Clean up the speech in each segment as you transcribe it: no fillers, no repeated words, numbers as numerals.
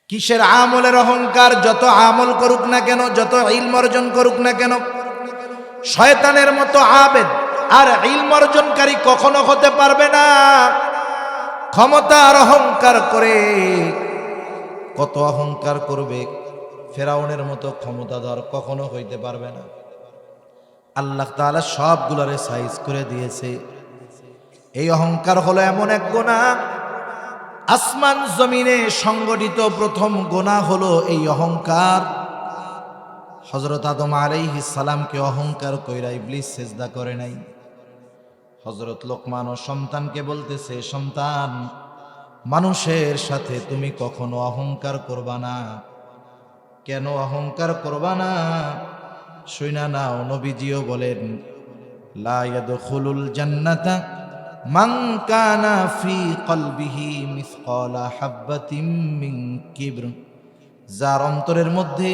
কিসের আমলের অহংকার? যত আমল করুক না কেন, যত ইলম অর্জন করুক না কেন, শয়তানের মতো আবেদ আর ইলম অর্জনকারী কখনো হতে পারবে না। ক্ষমতার অহংকার করে, কত অহংকার করবে, ফেরাউনের মতো ক্ষমতাধর কখনো হইতে পারবে না। আল্লাহ তাআলা সবগুলোরে সাইজ করে দিয়েছে। এই অহংকার হলো এমন এক গুনাহ, আসমান জমিনে সংগঠিত প্রথম গুনাহ হলো এই অহংকার। হযরত আদম আলাইহিস সালামকে অহংকার কইরা ইবলিস সিজদা করে নাই। হযরত লোকমান ও সন্তানকে বলতেছে, সন্তান, মানুষের সাথে তুমি কখনো অহংকার করবা না। কেন অহংকার করবা না? শুইনা নাও, নবীজিও বলেন, লা ইয়াদখুলুল জান্নাতা মান কানা ফি কলবিহি মিসকালা হাববাতিন মিন কিবর। যার অন্তরের মধ্যে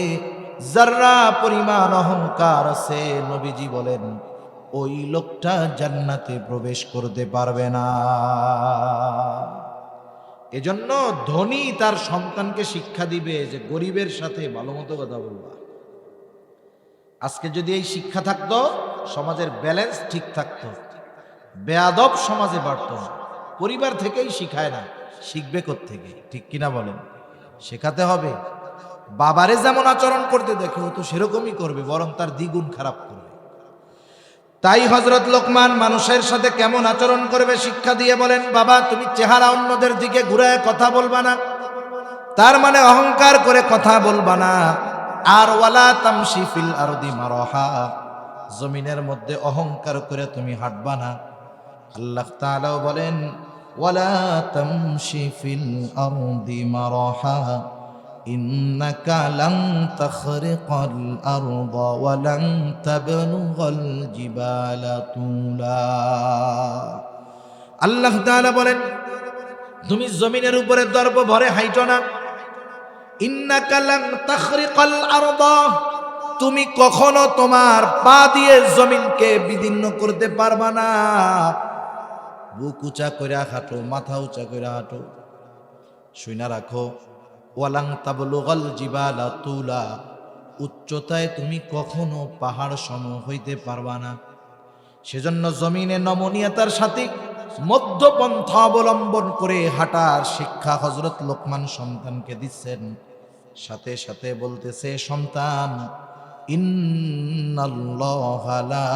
যাররা পরিমাণ অহংকার আছে, নবীজি বলেন ওই লোকটা জান্নাতে প্রবেশ করতে পারবে না। এজন্য ধনী তার সন্তানকে শিক্ষা দিবে যে গরিবের সাথে ভালো মতো কথা বলবা। আজকে যদি এই শিক্ষা থাকতো, সমাজের ব্যালেন্স ঠিক থাকতো, বেয়াদব সমাজে বাড়ত না। পরিবার থেকেই শিখায় না, শিখবে কোত্থেকে? ঠিক কিনা বলেন? শেখাতে হবে। বাবারে যেমন আচরণ করতে দেখে ও তো সেরকমই করবে, বরং তার দ্বিগুণ খারাপ করবে। তাই হযরত লোকমান মানুষের সাথে কেমন আচরণ করবে শিক্ষা দিয়ে বলেন, বাবা তুমি চেহারা অন্যদের দিকে ঘুরায় কথা বলবা না, তার মানে অহংকার করে কথা বলবা না। আর ওয়ালা তামশি ফিল আরদি মারহা, জমিনের মধ্যে অহংকার করে তুমি হাঁটবা না। আল্লাহ তাআলাও বলেন, ওয়ালা তামশি ফিল আরদি মারহা ইন্নাকা লান তাখরিকাল আরদা ওয়া লান তাবলুগাল জিবালা তুলা। আল্লাহ তাআলা বলেন, তুমি জমিনের উপরে দর্প ভরে হাইটো না। ইন্নাকা লান তাখরিকাল আরদা, তুমি কখনো তোমার পা দিয়ে জমিনকে বিদীর্ণ করতে পারবা না। বুক উঁচা করে হাঁটো, মাথা উঁচা করে হাঁটো। শুইনা রাখো, ওয়ালাং তাবলুগাল জিবালা তুলা, উচ্চতায় তুমি কখনো পাহাড় সম হইতে পারবা না। সেজন্য জমিনে নমনীয়তার সাথে মধ্যপন্থা অবলম্বন করে হাঁটার শিক্ষা হযরত লোকমান সন্তানকে দিচ্ছেন। সাথে সাথে বলতেছে, সন্তান, ইন্নাল্লাহা লা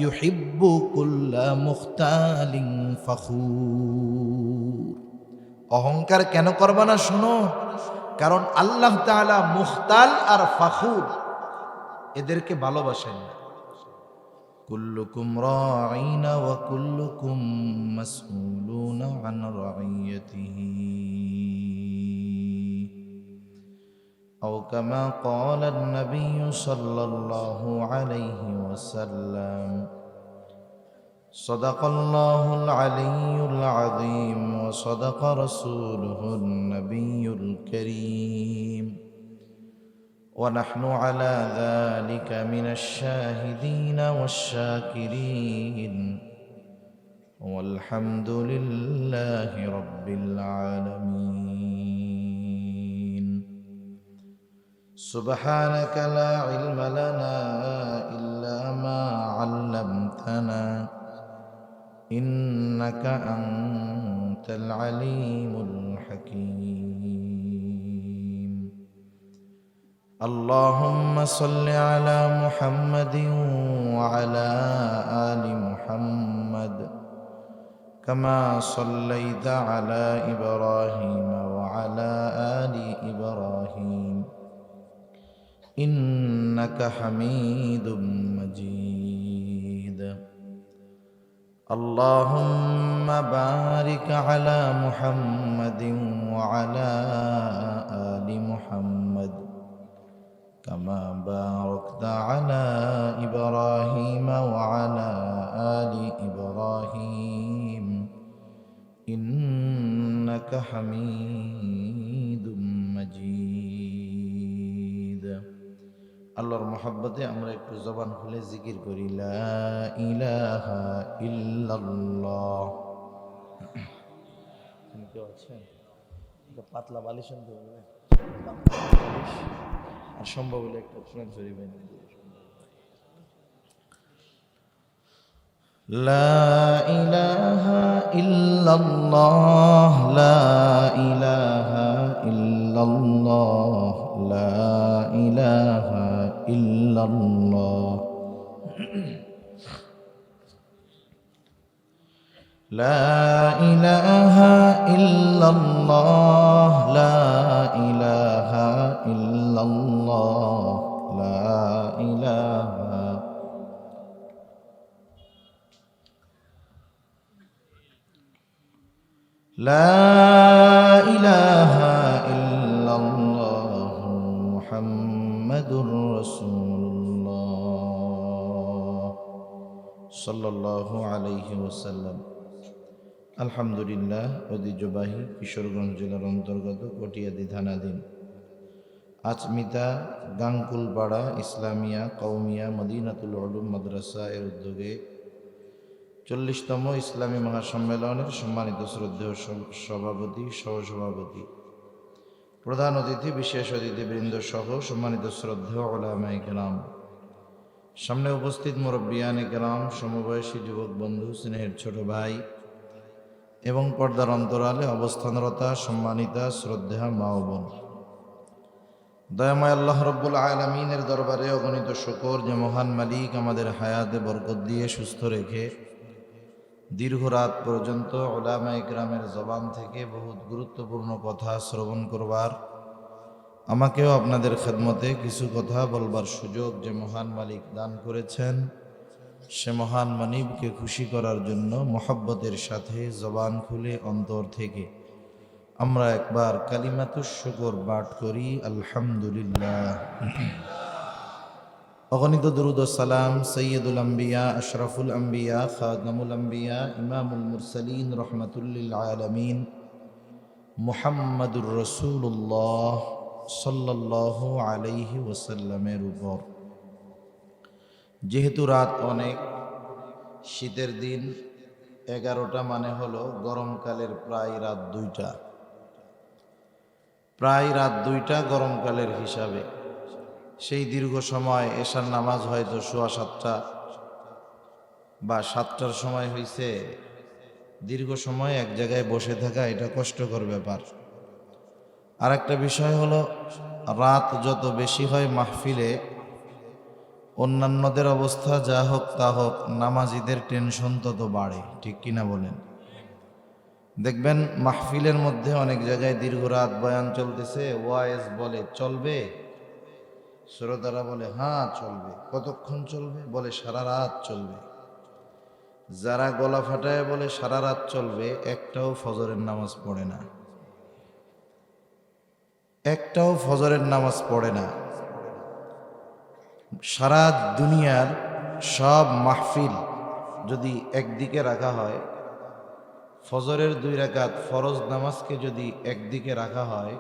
ইউহিব্বু কুল্লা মুখতালিন ফখুর। অহংকার কেন করবা না? শোনো, কারণ আল্লাহ তাআলা মুখতাল আর ফখুর এদেরকে ভালোবাসেন না। কুল্লুকুম রাঈনা ওয়া কুল্লুকুম মাসউলুনা আন রাঈয়াতিহি আও কামা ক্বালা আন-নাবিয়্যু সাল্লাল্লাহু আলাইহি ওয়াসাল্লাম। সাদাকাল্লাহুল আলিয়্যুল আযীম ওয়া সাদাকা রাসূলুহুন নাবিয়্যুল কারীম ওয়া নাহনু আলা যালিকা মিনাশ শাহিদিন ওয়াশ শাকিরিন ওয়াল হামদুলিল্লাহি রাব্বিল আলামিন। সুবহানাকা লা ইলমা লানা ইল্লা মা 'আল্লামতানা ইন্নাকা আনতাল আলিমুল হাকীম। আল্লাহুম্মা সাল্লি আলা মুহাম্মাদিন ওয়া আলা আলি মুহাম্মাদ কামা সাল্লাইতা আলা ইব্রাহিম ওয়া আলা আলি ইব্রাহিম ইন্নাকা হামিদুম মাজিদ। আল্লাহুম্মা বারিক আলা মুহাম্মাদিন ওয়া আলা আলি মুহাম্মাদ কামা বারাকতা আলা ইব্রাহিম ওয়া আলা আলি ইব্রাহিম ইন্নাকা হামিদুম মাজিদ। আল্লাহর মহব্বতে আমরা একটু জবান খুলে জিকির করি, লা ইলাহা ইল্লাল্লাহ। কেউ আছে? পাতলা বালিশ আনতে হবে। আর সম্ভব হলে একটা কোরআন শরীফ এনে দিও। লা ইলাহা ইল্লাল্লাহ, লা ইলাহা ইল্লাল্লাহ, লা ইলাহা ইল্লাল্লাহ, লা ইলাহা ইল্লাল্লাহ, লা ইলাহা ইল্লাল্লাহ, লা ইলাহা। লা ইলাহা ইল্লাল্লাহ মুহাম্মাদুর রাসূলুল্লাহ সাল্লাল্লাহু আলাইহি ওয়াসাল্লাম। আলহামদুলিল্লাহ, ঐতিহ্যবাহী কিশোরগঞ্জ জেলার অন্তর্গত কটিয়াদি থানাধীন আচমিতা গাংকুলপাড়া ইসলামিয়া কওমিয়া মদিনাতুল উলুম মাদ্রাসা এর উদ্যোগে 40তম ইসলামী মহাসম্মেলনের সম্মানিত শ্রদ্ধেয় সভাপতি, সহসভাপতি, প্রধান অতিথি, বিশেষ অতিথিবৃন্দ সহ সম্মানিত শ্রদ্ধেয় উলামায়ে কেরাম, সামনে উপস্থিত মুরব্বিয়ানে কেরাম, সমবয়সী যুবক বন্ধু, স্নেহের ছোট ভাই এবং পর্দার অন্তরালে অবস্থানরতা সম্মানিতা শ্রদ্ধেয়া মা ও বোন, দয়াময় আল্লাহ রব্বুল আলামিনের দরবারে অগণিত শুকর যে মহান মালিক আমাদের হায়াতে বরকত দিয়ে সুস্থ রেখে দীর্ঘ রাত পর্যন্ত উলামায়ে কেরামের জবান থেকে বহুত গুরুত্বপূর্ণ কথা শ্রবণ করবার, আমাকেও আপনাদের খেদমতে কিছু কথা বলবার সুযোগ যে মহান মালিক দান করেছেন, সে মহান মানিবকে খুশি করার জন্য মহব্বতের সাথে জবান খুলে অন্তর থেকে আমরা একবার কালিমাতুশ শুকর পাঠ করি, আলহামদুলিল্লাহ। অগণিত দুরূদ ও সালাম সৈয়দুল আম্বিয়া, আশরাফুল আম্বিয়া, খাতামুল আম্বিয়া, ইমামুল মুরসালিন, রহমাতুল লিল আলামিন মুহাম্মাদুর রাসূলুল্লাহ সাল্লাল্লাহু আলাইহি ওয়াসাল্লামের উপর। যেহেতু রাত অনেক, শীতের দিন, 11টা মানে হলো গরমকালের প্রায় রাত 2টা, প্রায় রাত 2টা গরমকালের হিসাবে। সেই দীর্ঘ সময় এশার নামাজ হয়তো 7:15 বা 7টার সময় হয়েছে। দীর্ঘ সময় এক জায়গায় বসে থাকা এটা কষ্টকর ব্যাপার। আর একটা বিষয় হলো, রাত যত বেশি হয় মাহফিলে, অন্যান্যদের অবস্থা যা হোক তা হোক, নামাজিদের টেনশন তত বাড়ে, ঠিক কিনা বলেন? দেখবেন মাহফিলের মধ্যে অনেক জায়গায় দীর্ঘ রাত বয়ান চলতেছে, ওয়াইজ বলে চলবে, শ্রোতারা বলে হ্যাঁ চলবে। কতক্ষণ চলবে? বলে সারা রাত চলবে। যারা গলা ফাটায় বলে সারা রাত চলবে, একটাও ফজরের নামাজ পড়ে না, একটাও ফজরের নামাজ পড়ে না। সারা দুনিয়ার সব মাহফিল যদি একদিকে রাখা হয়, ফজরের 2 রাকাত ফরজ নামাজকে যদি একদিকে রাখা হয়,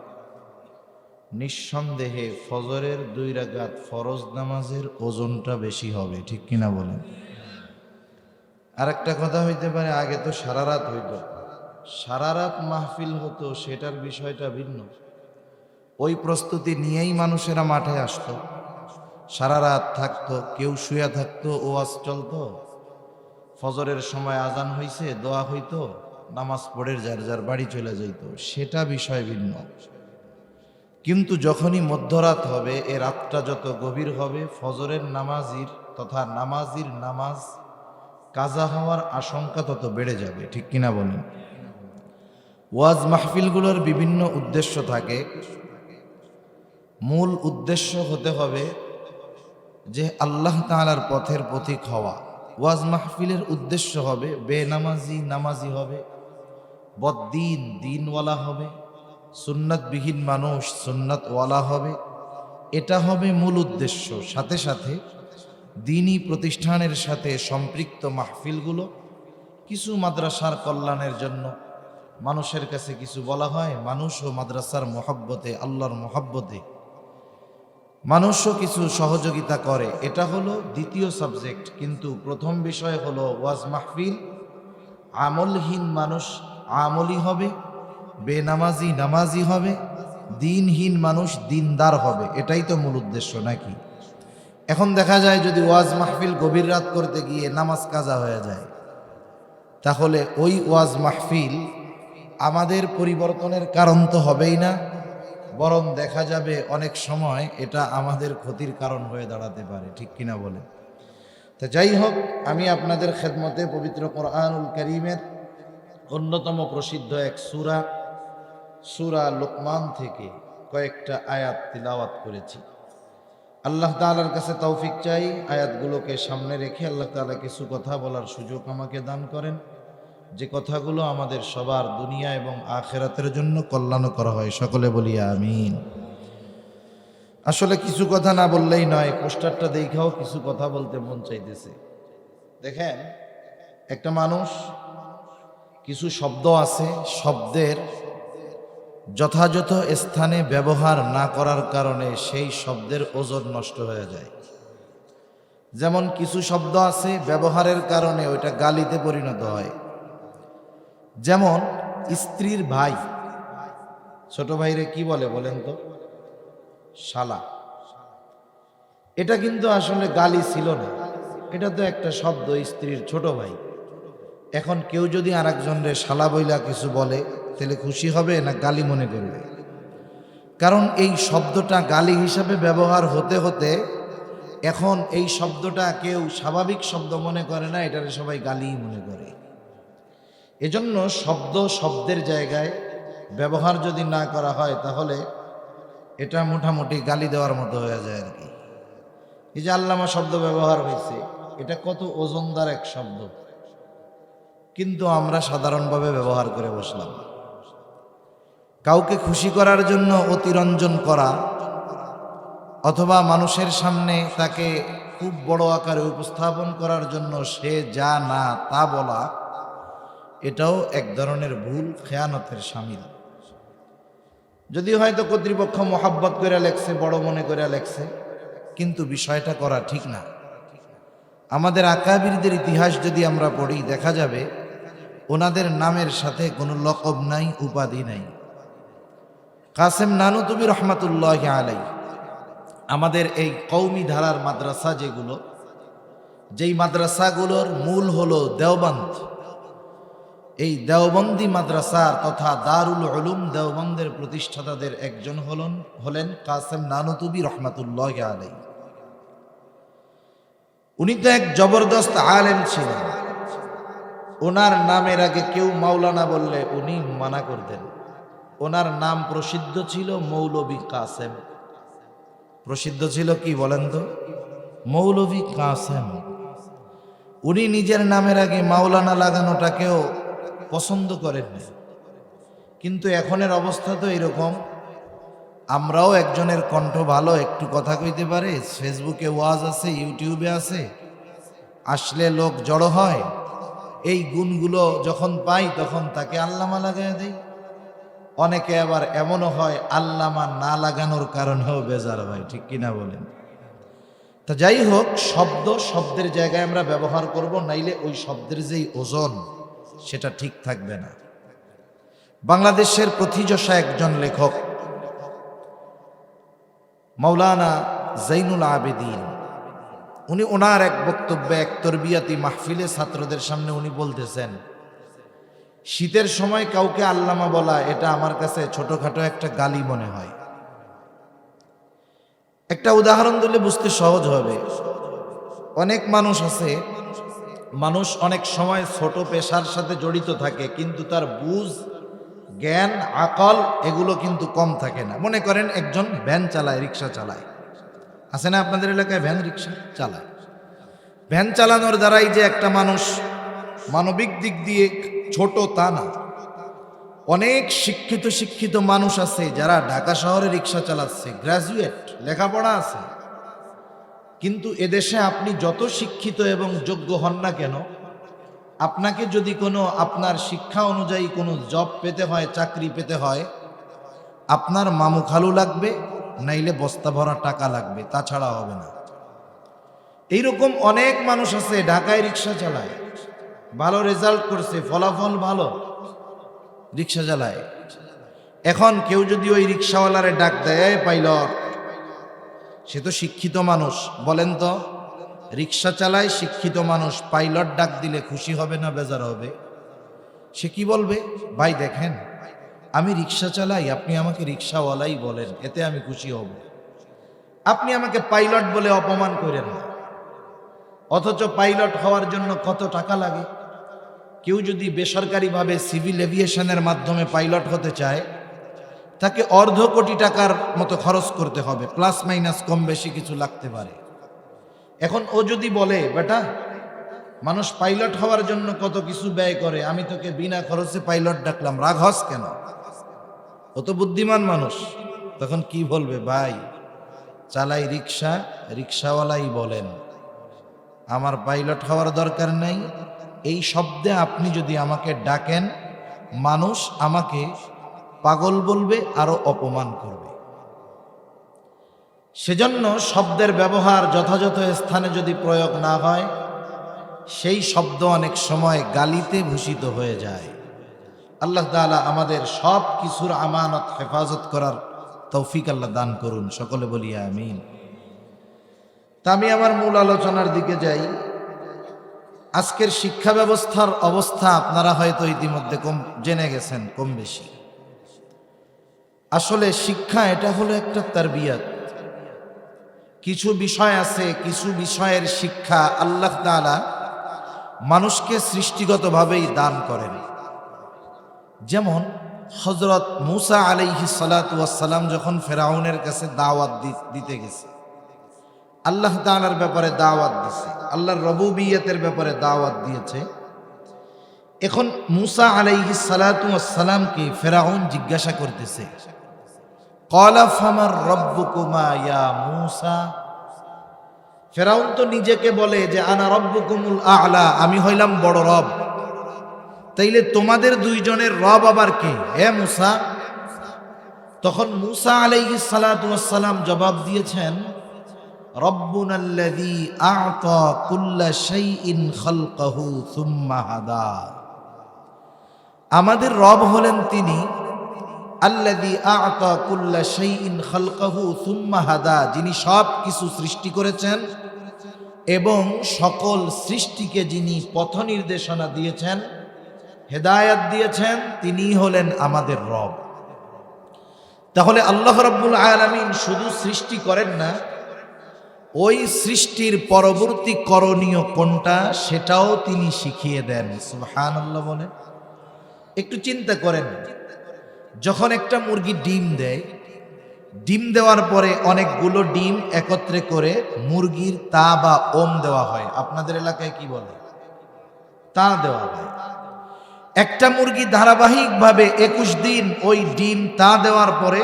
নিঃসন্দেহে ফজরের 2 রাকাত ফরজ নামাজের ওজনটা বেশি হবে, ঠিক কিনা বলেন? আর একটা কথা হইতে পারে, আগে তো সারা রাত হইতো, সারা রাত মাহফিল হতো, সেটার বিষয়টা ভিন্ন। ওই প্রস্তুতি নিয়েই মানুষেরা মাঠে আসতো, সারা রাত থাকতো, কেউ শুয়ে থাকতো, ওয়াজ চলতো, ফজরের সময় আজান হইছে, দোয়া হইতো, নামাজ পড়ে যার যার বাড়ি চলে যাইত, সেটা বিষয় ভিন্ন। কিন্তু যখনই মধ্যরাত হবে, এ রাতটা যত গভীর হবে, ফজরের নামাজির তথা নামাজির নামাজ কাজা হওয়ার আশঙ্কা তত বেড়ে যাবে, ঠিক কিনা বলেন? ওয়াজ মাহফিলগুলোর বিভিন্ন উদ্দেশ্য থাকে। মূল উদ্দেশ্য হতে হবে যে আল্লাহ তাআলার পথের পথিক হওয়া। ওয়াজ মাহফিলের উদ্দেশ্য হবে বেনামাজি নামাজি হবে, বদ্দিন দিনওয়ালা হবে, সুন্নাতবিহীন মানুষ সুন্নাতওয়ালা হবে। এটা হবে মূল উদ্দেশ্য। সাথে সাথে দ্বীনি প্রতিষ্ঠানের সাথে সম্পৃক্ত মাহফিলগুলো কিছু মাদ্রাসার কল্যাণের জন্য মানুষের কাছে কিছু বলা হয়, মানুষ ও মাদ্রাসার মহব্বতে, আল্লাহর মহব্বতে মানুষও কিছু সহযোগিতা করে। এটা হলো দ্বিতীয় সাবজেক্ট। কিন্তু প্রথম বিষয় হলো ওয়াজ মাহফিল আমলহীন মানুষ আমলি হবে, বেনামাজি নামাজি হবে, দিনহীন মানুষ দিনদার হবে, এটাই তো মূল উদ্দেশ্য নাকি? এখন দেখা যায় যদি ওয়াজ মাহফিল গভীর রাত করতে গিয়ে নামাজ কাজা হয়ে যায়, তাহলে ওই ওয়াজ মাহফিল আমাদের পরিবর্তনের কারণ তো হবেই না, বরং দেখা যাবে অনেক সময় এটা আমাদের ক্ষতির কারণ হয়ে দাঁড়াতে পারে, ঠিক কিনা বলে? তো যাই হোক, আমি আপনাদের খেদমতে পবিত্র কোরআনুল কারীমের অন্যতম প্রসিদ্ধ এক সূরা লোকমান থেকে কয়েকটা আয়াত তিলাওয়াত করেছি। আল্লাহ তাআলার কাছে তৌফিক চাই, আয়াতগুলোকে সামনে রেখে আল্লাহ তাআলা কিছু কথা বলার সুযোগ আমাকে দান করেন, যে কথাগুলো আমাদের সবার দুনিয়া এবং আখিরাতের জন্য কল্যাণকর হয়। সকলে বলি আমিন। আসলে কিছু কথা না বললেই নয়, পোস্টারটা দেখাও কিছু কথা বলতে মন চাইতেছে। দেখেন, একটা মানুষ, কিছু শব্দ আছে, শব্দের যথাযথ স্থানে ব্যবহার না করার কারণে সেই শব্দের ওজন নষ্ট হয়ে যায়। যেমন কিছু শব্দ আছে ব্যবহারের কারণে ওইটা গালিতে পরিণত হয়। যেমন স্ত্রীর ভাই, ছোট ভাইরে কি বলে বলেন তো? শালা। এটা কিন্তু আসলে গালি ছিল না, এটা তো একটা শব্দ, স্ত্রীর ছোট ভাই। এখন কেউ যদি আর একজনের শালা বইলা কিছু বলে, তাহলে খুশি হবে না গালি মনে করবে? কারণ এই শব্দটা গালি হিসাবে ব্যবহার হতে হতে এখন এই শব্দটা কেউ স্বাভাবিক শব্দ মনে করে না, এটারে সবাই গালিই মনে করে। এজন্য শব্দের জায়গায় ব্যবহার যদি না করা হয়, তাহলে এটা মোটামুটি গালি দেওয়ার মতো হয়ে যায় আর কি। এই যে আল্লামা শব্দ ব্যবহার হয়েছে, এটা কত ওজনদার এক শব্দ, কিন্তু আমরা সাধারণভাবে ব্যবহার করে বসলাম। কাউকে খুশি করার জন্য অতিরঞ্জন করা, অথবা মানুষের সামনে তাকে খুব বড় আকারে উপস্থাপন করার জন্য সে যা না তা বলা, এটাও এক ধরনের ভুল, খেয়ানতের শামিল। যদি হয়তো কর্তৃপক্ষ মোহাব্বত করে লেখছে, বড় মনে করে লেখছে, কিন্তু বিষয়টা করা ঠিক না। আমাদের আকাবিরদের ইতিহাস যদি আমরা পড়ি, দেখা যাবে ওনাদের নামের সাথে কোনো লকব নাই, উপাধি নাই। কাসেম নানুতুবি রহমাতুল্লাহি আলাইহি, আমাদের এই কওমি ধারার মাদ্রাসা যেগুলো, যেই মাদ্রাসাগুলোর মূল হলো দেওবন্দ, এই দেওবন্দি মাদ্রাসার তথা দারুল উলুম দেওবন্দের প্রতিষ্ঠাতাদের একজন হলেন কাসেম নানুতুবি রহমাতুল্লাহি আলাইহি। উনি তো এক জবরদস্ত আলেম ছিলেন। ওনার নামের আগে কেউ মাওলানা বললে উনি মানা করতেন। ওনার নাম প্রসিদ্ধ ছিল মৌলভী কাসেম। প্রসিদ্ধ ছিল কি বলেন তো? মৌলভী কাসেম। উনি নিজের নামের আগে মাওলানা লাগানোটাকেও পছন্দ করেন না। কিন্তু এখনের অবস্থা তো এরকম, আমরাও একজনের কণ্ঠ ভালো, একটু কথা কইতে পারে, ফেসবুকে ওয়াজ আছে, ইউটিউবে আছে, আসলে লোক জড়ো হয়, এই গুণগুলো যখন পাই তখন তাকে আল্লামা লাগাই দেই। অনেকে আবার এমনও হয় আল্লামা না লাগানোর কারণেও বেজার হয়, ঠিক কিনা বলেন? তা যাই হোক, শব্দের জায়গায় আমরা ব্যবহার করব, নাইলে ওই শব্দের যেই ওজন সেটা ঠিক থাকবে না। বাংলাদেশের প্রথিযশা একজন লেখক মাওলানা জাইনুল আবেদিন, উনি ওনার এক বক্তব্যে এক তরবিয়াতি মাহফিলে ছাত্রদের সামনে উনি বলতেছেন, শীতের সময় কাউকে আল্লামা বলা এটা আমার কাছে ছোটখাটো একটা গালি মনে হয়। একটা উদাহরণ দিলে বুঝতে সহজ হবে। অনেক মানুষ আছে, মানুষ অনেক সময় ছোট পেশার সাথে জড়িত থাকে, কিন্তু তার বুঝ, জ্ঞান, আকল এগুলো কিন্তু কম থাকে না। মনে করেন একজন ভ্যান চালায়, রিক্সা চালায়, আছে না আপনাদের এলাকায় ভ্যান রিক্সা চালায়? ভ্যান চালানোর দ্বারাই যে একটা মানুষ মানবিক দিক দিয়ে ছোট তা না। অনেক শিক্ষিত মানুষ আছে যারা ঢাকা শহরে রিক্সা চালাচ্ছে, গ্রাজুয়েট, লেখাপড়া আছে, কিন্তু এদেশে আপনি যত শিক্ষিত এবং যোগ্য হন না কেন, আপনাকে যদি কোনো আপনার শিক্ষা অনুযায়ী কোনো জব পেতে হয়, চাকরি পেতে হয়, আপনার মামু খালু লাগবে, নাইলে বস্তা ভরা টাকা লাগবে, তাছাড়া হবে না। এইরকম অনেক মানুষ আছে ঢাকায় রিক্সা চালায়, ভালো রেজাল্ট করছে, ফলাফল ভালো, রিক্সা চালায়, এখন কেউ যদি ওই রিক্সাওয়ালারে ডাক দেয় পাইলট, সে তো শিক্ষিত মানুষ, বলেন তো রিক্সা চালায় শিক্ষিত মানুষ, পাইলট ডাক দিলে খুশি হবে না বেজার হবে? সে কি বলবে? ভাই দেখেন আমি রিক্সা চালাই, আপনি আমাকে রিক্সাওয়ালাই বলেন, এতে আমি খুশি হব। আপনি আমাকে পাইলট বলে অপমান করেন না। অথচ পাইলট হওয়ার জন্য কত টাকা লাগে। কেউ যদি বেসরকারিভাবে সিভিল এভিয়েশনের মাধ্যমে পাইলট হতে চায়, তাকে অর্ধ কোটি টাকার মতো খরচ করতে হবে, প্লাস মাইনাস কম বেশি কিছু লাগতে পারে। এখন ও যদি বলে বেটা মানুষ পাইলট হওয়ার জন্য কত কিছু ব্যয় করে, আমি তোকে বিনা খরচে পাইলট ডাকলাম, রাগ হস কেন? ও তো বুদ্ধিমান মানুষ। তখন কি বলবে? ভাই চালাই রিক্সা, রিক্সাওয়ালাই বলেন, আমার পাইলট হওয়ার দরকার নাই। এই শব্দে আপনি যদি আমাকে ডাকেন, মানুষ আমাকে পাগল বলবে, আরো অপমান করবে। সেজন্য শব্দের ব্যবহার যথাযথ স্থানে যদি প্রয়োগ না হয়, সেই শব্দ অনেক সময় গালিতে ভূষিত হয়ে যায়। আল্লাহ তাআলা আমাদের সব কিছুর আমানত হেফাজত করার তৌফিক আল্লাহ দান করুন, সকলে বলি আমিন। তা আমি আমার মূল আলোচনার দিকে যাই। আজকের শিক্ষা ব্যবস্থার অবস্থা আপনারা হয়তো ইতিমধ্যে জেনে গেছেন কম বেশি। আসলে শিক্ষা এটা হলো একটা তারবিয়াত। কিছু বিষয় আছে, কিছু বিষয়ের শিক্ষা আল্লাহ তাআলা মানুষকে সৃষ্টিগতভাবেই দান করেন। যেমন হযরত মূসা আলাইহিস সালাতু ওয়াস সালাম যখন ফেরাউনের কাছে দাওয়াত দিতে গেছে, আল্লাহ তাআলার ব্যাপারে দাওয়াত দিয়েছে, আল্লাহর রুবুবিয়তের ব্যাপারে দাওয়াত দিয়েছে। এখন মূসা আলাইহিস সালাতু ওয়াস সালামকে ফেরাউন জিজ্ঞাসা করতেছে, ক্বালা ফামার রাব্বুকুমা ইয়া মূসা। ফেরাউন তো নিজেকে বলে যে আনা রাব্বুকুমুল আ'লা, আমি হইলাম বড় রব। তাইলে তোমাদের দুইজনের রব আবার কে হে মূসা? তখন মূসা আলাইহিস সালাতু ওয়াস সালাম জবাব দিয়েছেন, রব্বুনাল্লাযী আ'তা কুল্লা শাইইন খালকাহু সুম্মা হাদা। আমাদের রব হলেন তিনি আল্লাযী আ'তা কুল্লা শাইইন খালকাহু সুম্মা হাদা, যিনি সব কিছু সৃষ্টি করেছেন এবং সকল সৃষ্টিকে যিনি পথ নির্দেশনা দিয়েছেন, হেদায়েত দিয়েছেন, তিনি হলেন আমাদের রব। তাহলে আল্লাহ রাব্বুল আলামিন শুধু সৃষ্টি করেন না, ওই সৃষ্টির পরবর্তী করণীয় কোনটা সেটাও তিনি শিখিয়ে দেন। সুবহানাল্লাহ বলেন। একটু চিন্তা করেন, যখন একটা মুরগি ডিম দেয়, ডিম দেওয়ার পরে অনেকগুলো ডিম একত্রে করে মুরগির তা বা ওম দেওয়া হয়। আপনাদের এলাকায় কি বলে? তা দেওয়া হয়। একটা মুরগি ধারাবাহিকভাবে 21 দিন ওই ডিম তা দেওয়ার পরে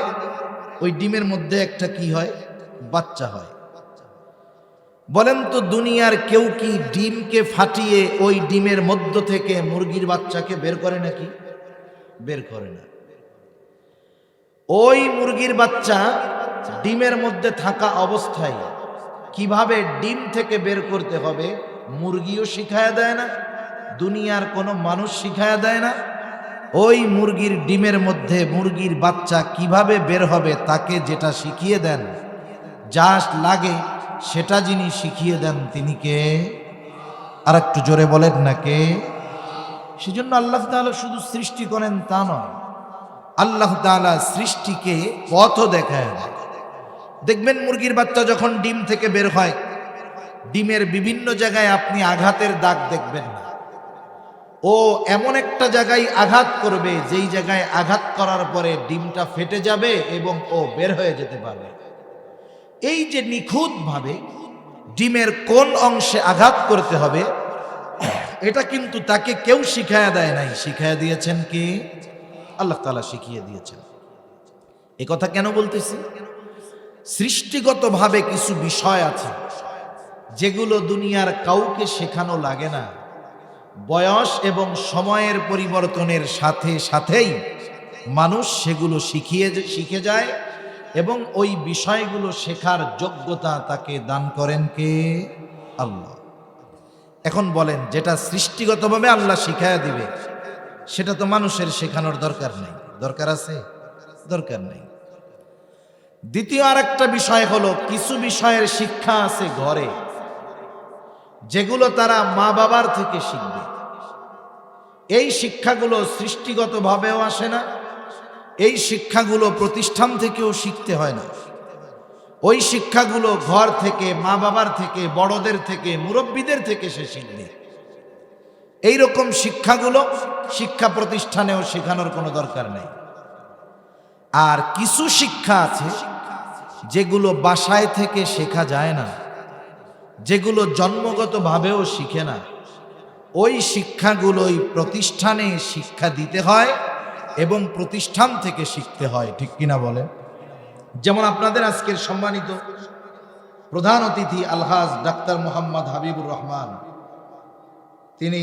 ওই ডিমের মধ্যে একটা কি হয়? বাচ্চা হয়। বলেন তো দুনিয়ার কেউ কি ডিমকে ফাটিয়ে ওই ডিমের মধ্য থেকে মুরগির বাচ্চাকে বের করে নাকি? বের করে না। ওই মুরগির বাচ্চা ডিমের মধ্যে থাকা অবস্থায় কিভাবে ডিম থেকে বের করতে হবে মুরগিও শিখায়া দেয় না, দুনিয়ার কোনো মানুষ শিখায়া দেয় না। ওই মুরগির ডিমের মধ্যে মুরগির বাচ্চা কিভাবে বের হবে তাকে যেটা শিখিয়ে দেন, যা লাগে সেটা যিনি শিখিয়ে দেন তিনি কে? আর একটু জোরে বলেন না কে? সেজন্য আল্লাহ তাআলা শুধু সৃষ্টি করেন তা নয়, আল্লাহ তাআলা সৃষ্টিকে পথও দেখায়। দেখবেন মুরগির বাচ্চা যখন ডিম থেকে বের হয়, ডিমের বিভিন্ন জায়গায় আপনি আঘাতের দাগ দেখবেন না। ও এমন একটা জায়গায় আঘাত করবে যেই জায়গায় আঘাত করার পরে ডিমটা ফেটে যাবে এবং ও বের হয়ে যেতে পারবে। এই যে নিখুঁতভাবে ডিমের কোন অংশে আঘাত করতে হবে, এটা কিন্তু তাকে কেউ শিখায়া দেয় নাই, শিখায়া দিয়েছেন কি? আল্লাহ তাআলা শিখিয়ে দিয়েছেন। এ কথা কেন বলতেছি? সৃষ্টিগতভাবে কিছু বিষয় আছে যেগুলো দুনিয়ার কাউকে শেখানো লাগে না। বয়স এবং সময়ের পরিবর্তনের সাথে সাথেই মানুষ সেগুলো শিখে যায় এবং ওই বিষয়গুলো শেখার যোগ্যতা তাকে দান করেন কে? আল্লাহ। এখন বলেন, যেটা সৃষ্টিগতভাবে আল্লাহ শিখায়া দিবে সেটা তো মানুষের শেখানোর দরকার নেই, দরকার আছে? দরকার নেই। দ্বিতীয় আরেকটা বিষয় হলো, কিছু বিষয়ের শিক্ষা আছে ঘরে, যেগুলো তারা মা বাবার থেকে শিখবে। এই শিক্ষাগুলো সৃষ্টিগতভাবেও আসে না, এই শিক্ষাগুলো প্রতিষ্ঠান থেকেও শিখতে হয় না। ওই শিক্ষাগুলো ঘর থেকে, মা বাবার থেকে, বড়দের থেকে, মুরব্বীদের থেকে সে শিখবে। এইরকম শিক্ষাগুলো শিক্ষা প্রতিষ্ঠানেও শেখানোর কোনো দরকার নেই। আর কিছু শিক্ষা আছে যেগুলো বাসায় থেকে শেখা যায় না, যেগুলো জন্মগতভাবেও শিখে না, ওই শিক্ষাগুলোই প্রতিষ্ঠানে শিক্ষা দিতে হয় এবং প্রতিষ্ঠান থেকে শিখতে হয়। ঠিক কিনা বলেন? যেমন আপনাদের আজকের সম্মানিত প্রধান অতিথি আলহাজ ডাক্তার মোহাম্মদ হাবিবুর রহমান, তিনি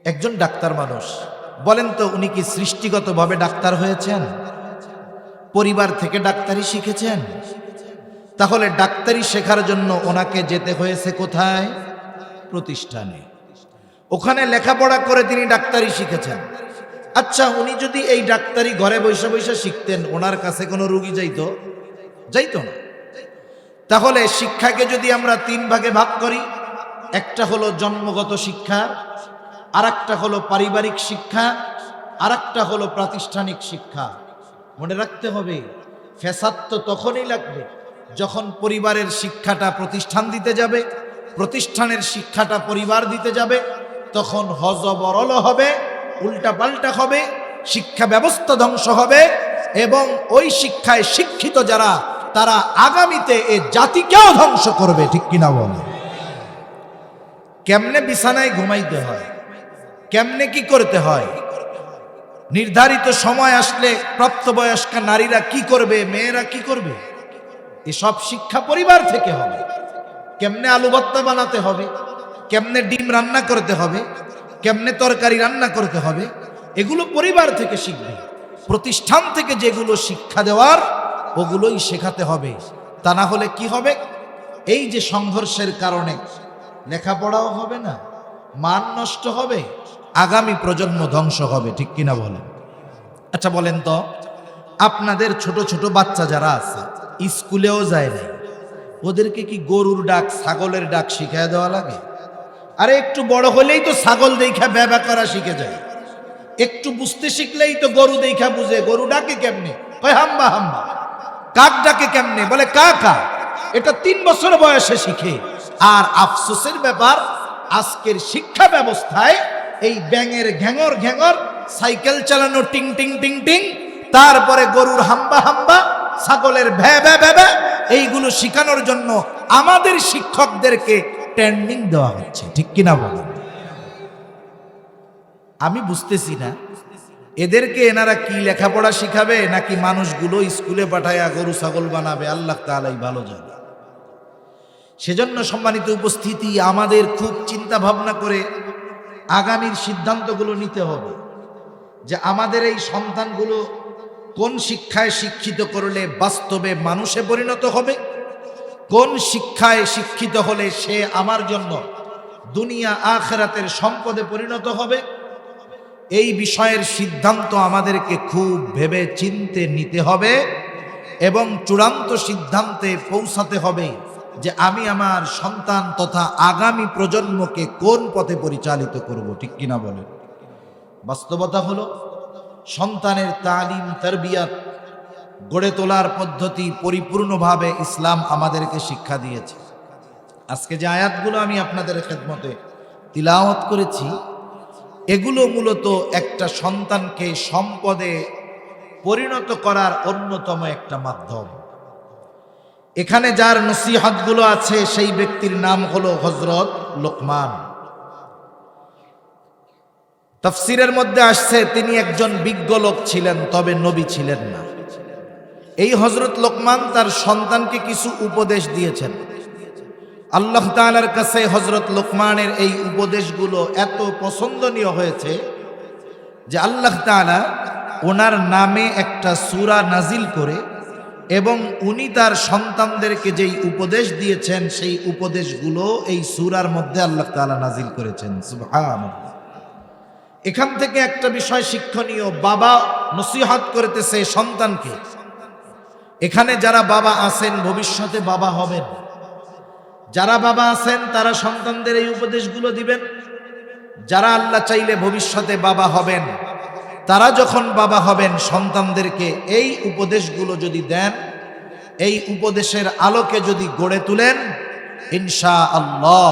একজন ডাক্তার মানুষ। বলেন তো, উনি কি সৃষ্টিগতভাবে ডাক্তার হয়েছেন? পরিবার থেকে ডাক্তারি শিখেছেন? তাহলে ডাক্তারি শেখার জন্য ওনাকে যেতে হয়েছে কোথায়? প্রতিষ্ঠানে। ওখানে লেখাপড়া করে তিনি ডাক্তারি শিখেছেন। আচ্ছা, উনি যদি এই ডাক্তারি ঘরে বসে বসে শিখতেন, ওনার কাছে কোনো রুগী যাইতো? যাইতো না। তাহলে শিক্ষাকে যদি আমরা তিন ভাগে ভাগ করি, একটা হলো জন্মগত শিক্ষা, আর একটা হলো পারিবারিক শিক্ষা, আর একটা হলো প্রাতিষ্ঠানিক শিক্ষা। মনে রাখতে হবে, ফ্যাসাদ তো তখনই লাগবে যখন পরিবারের শিক্ষাটা প্রতিষ্ঠান দিতে যাবে, প্রতিষ্ঠানের শিক্ষাটা পরিবার দিতে যাবে, তখন হযবরল হবে, উল্টাপাল্টা হবে, শিক্ষা ব্যবস্থা ধ্বংস হবে, এবং ওই শিক্ষায় শিক্ষিত যারা, তারা আগামীতে এ জাতিকেও ধ্বংস করবে। ঠিক কিনা বলে? কেমনে বিছানায় ঘুমাইতে হয়, কেমনে কি করতে হয়, নির্ধারিত সময় আসলে প্রাপ্তবয়স্কা নারীরা কি করবে, মেয়েরা কি করবে, এসব শিক্ষা পরিবার থেকে হবে। কেমনে আলু ভর্তা বানাতে হবে, কেমনে ডিম রান্না করতে হবে, কেমনে তরকারি রান্না করতে হবে, এগুলো পরিবার থেকে শিখবে। প্রতিষ্ঠান থেকে যেগুলো শিক্ষা দেওয়ার, ওগুলোই শেখাতে হবে। তা না হলে কি হবে? এই যে সংঘর্ষের কারণে লেখাপড়াও হবে না, মান নষ্ট হবে, আগামী প্রজন্ম ধ্বংস হবে। ঠিক কিনা বলেন? আচ্ছা বলেন তো, আপনাদের ছোট ছোট বাচ্চা যারা আছে, স্কুলেও যায় নাই, ওদেরকে কি গরুর ডাক, ছাগলের ডাক শিখায় দেওয়া লাগে? আরে একটু বড় হলেই তো ছাগল দেখা ব্যবা করা শিখে যায়, একটু বুঝতে শিখলেই তো গরু দেখা বুঝে। গরু ডাকে কেমনে? কয় হাম্বা হাম্বা। কাক ডাকে কেমনে? বলে কা কা। এটা 3 বছর বয়সে শিখে। আর আফসোসের ব্যাপার, আজকের শিক্ষা ব্যবস্থায় এই ব্যাঙের ঘ্যাঙর ঘ্যাঙর, সাইকেল চালানো টিং টিং টিং টিং, তারপরে গরুর হাম্বা হাম্বা, ছাগলের ভ্যা ভ্যা ভ্যা ভ্যা, এইগুলো শিখানোর জন্য আমাদের শিক্ষকদেরকে ট্রেনিং দেওয়া হচ্ছে। ঠিক কিনা বলেন? আমি বুঝতেছি না এদেরকে এনারা কি লেখাপড়া শিখাবে, নাকি মানুষগুলো স্কুলে পাঠায়া গরু ছাগল বানাবে, আল্লাহ তাআলাই ভালো জানে। সেজন্য সম্মানিত উপস্থিতি, আমাদের খুব চিন্তা ভাবনা করে আগামীর সিদ্ধান্তগুলো নিতে হবে যে আমাদের এই সন্তানগুলো কোন শিক্ষায় শিক্ষিত করলে বাস্তবে মানুষে পরিণত হবে, কোন শিক্ষায় শিক্ষিত হলে সে আমার জন্য দুনিয়া আখিরাতের সম্পদে পরিণত হবে। এই বিষয়ের সিদ্ধান্ত আমাদেরকে খুব ভেবে চিন্তে নিতে হবে এবং চূড়ান্ত সিদ্ধান্তে পৌঁছাতে হবে যে আমি আমার সন্তান তথা আগামী প্রজন্মকে কোন পথে পরিচালিত করব। ঠিক কিনা বলেন? বাস্তবতা হলো, সন্তানের তালিম তারবিয়াত গড়ে তোলার পদ্ধতি পরিপূর্ণভাবে ইসলাম আমাদেরকে শিক্ষা দিয়েছে। আজকে যে আয়াতগুলো আমি আপনাদের খেদমতে তিলাওয়াত করেছি, এগুলো মূলত একটা সন্তানকে সম্পদে পরিণত করার অন্যতম একটা মাধ্যম। এখানে যার নসিহতগুলো আছে সেই ব্যক্তির নাম হলো হযরত লোকমান। তাফসীরের মধ্যে আসছে তিনি একজন বিজ্ঞ লোক ছিলেন, তবে নবী ছিলেন না। এই হযরত লোকমান তার সন্তানকে কিছু উপদেশ দিয়েছেন। আল্লাহ তাআলার কাছে হযরত লোকমানের এই উপদেশগুলো এত পছন্দনীয় হয়েছে যে আল্লাহ তাআলা ওনার নামে একটা সূরা নাজিল করে, এবং উনি তার সন্তানদেরকে যেই উপদেশ দিয়েছেন সেই উপদেশগুলো এই সূরার মধ্যে আল্লাহ তাআলা নাজিল করেছেন। সুবহানাল্লাহ। এখান থেকে একটা বিষয় শিক্ষণীয়, বাবা নসিহত করতেছে সন্তানকে। এখানে যারা বাবা আছেন ভবিষ্যতে বাবা হবেন, যারা বাবা আছেন তারা সন্তানদের এই উপদেশগুলো দিবেন। যারা আল্লাহ চাইলে ভবিষ্যতে বাবা হবেন, তারা যখন বাবা হবেন সন্তানদেরকে এই উপদেশগুলো যদি দেন, এই উপদেশের আলোকে যদি গড়ে তুলেন, ইনশাআল্লাহ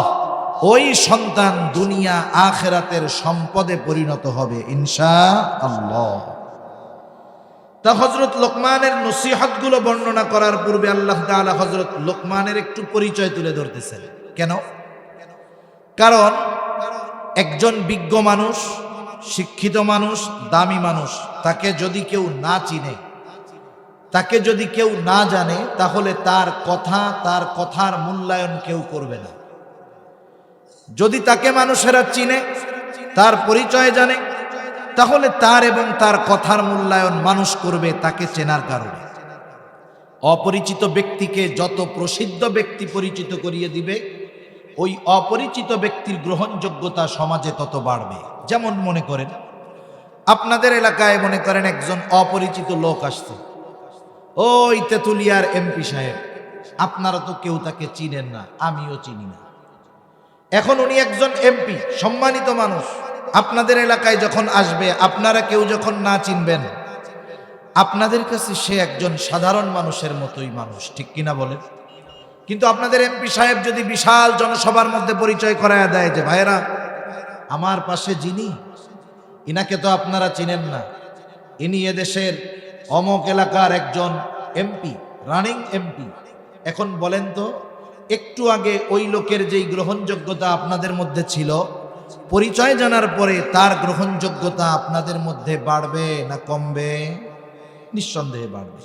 ওই সন্তান দুনিয়া আখিরাতের সম্পদে পরিণত হবে ইনশাআল্লাহ। তা হযরত লোকমানের নসিহতগুলো বর্ণনা করার পূর্বে আল্লাহ তাআলা হযরত লোকমানের একটু পরিচয় তুলে ধরতেছেন। কেন? কারণ একজন বিজ্ঞ মানুষ, শিক্ষিত মানুষ, দামি মানুষ, তাকে যদি কেউ না চিনে, তাকে যদি কেউ না জানে, তাহলে তার কথার মূল্যায়ন কেউ করবে না। যদি তাকে মানুষেরা চিনে, তার পরিচয় জানে, তাহলে তার এবং তার কথার মূল্যায়ন মানুষ করবে তাকে চেনার কারণে। অপরিচিত ব্যক্তিকে যত প্রসিদ্ধ ব্যক্তি পরিচিত করিয়ে দিবে, ওই অপরিচিত ব্যক্তির গ্রহণযোগ্যতা সমাজে তত বাড়বে। যেমন মনে করেন আপনাদের এলাকায় মনে করেন একজন অপরিচিত লোক আসছে, ওই তেতুলিয়ার এমপি সাহেব, আপনারা তো কেউ তাকে চিনেন না, আমিও চিনি না। এখন উনি একজন এমপি, সম্মানিত মানুষ, আপনাদের এলাকায় যখন আসবে, আপনারা কেউ যখন না চিনবেন, আপনাদের কাছে সে একজন সাধারণ মানুষের মতোই মানুষ, ঠিক কিনা বলেন? কিন্তু আপনাদের এমপি সাহেব যদি বিশাল জনসভার মধ্যে পরিচয় করায় দেয় যে ভাইরা, আমার পাশে যিনি, ইনাকে তো আপনারা চিনেন না, ইনি এদেশের অমক এলাকার একজন এমপি, রানিং এমপি। এখন বলেন তো, একটু আগে ওই লোকের যেই গ্রহণযোগ্যতা আপনাদের মধ্যে ছিল, পরিচয় জানার পরে তার গ্রহণযোগ্যতা আপনাদের মধ্যে বাড়বে না কমবে? নিঃসন্দেহে বাড়বে।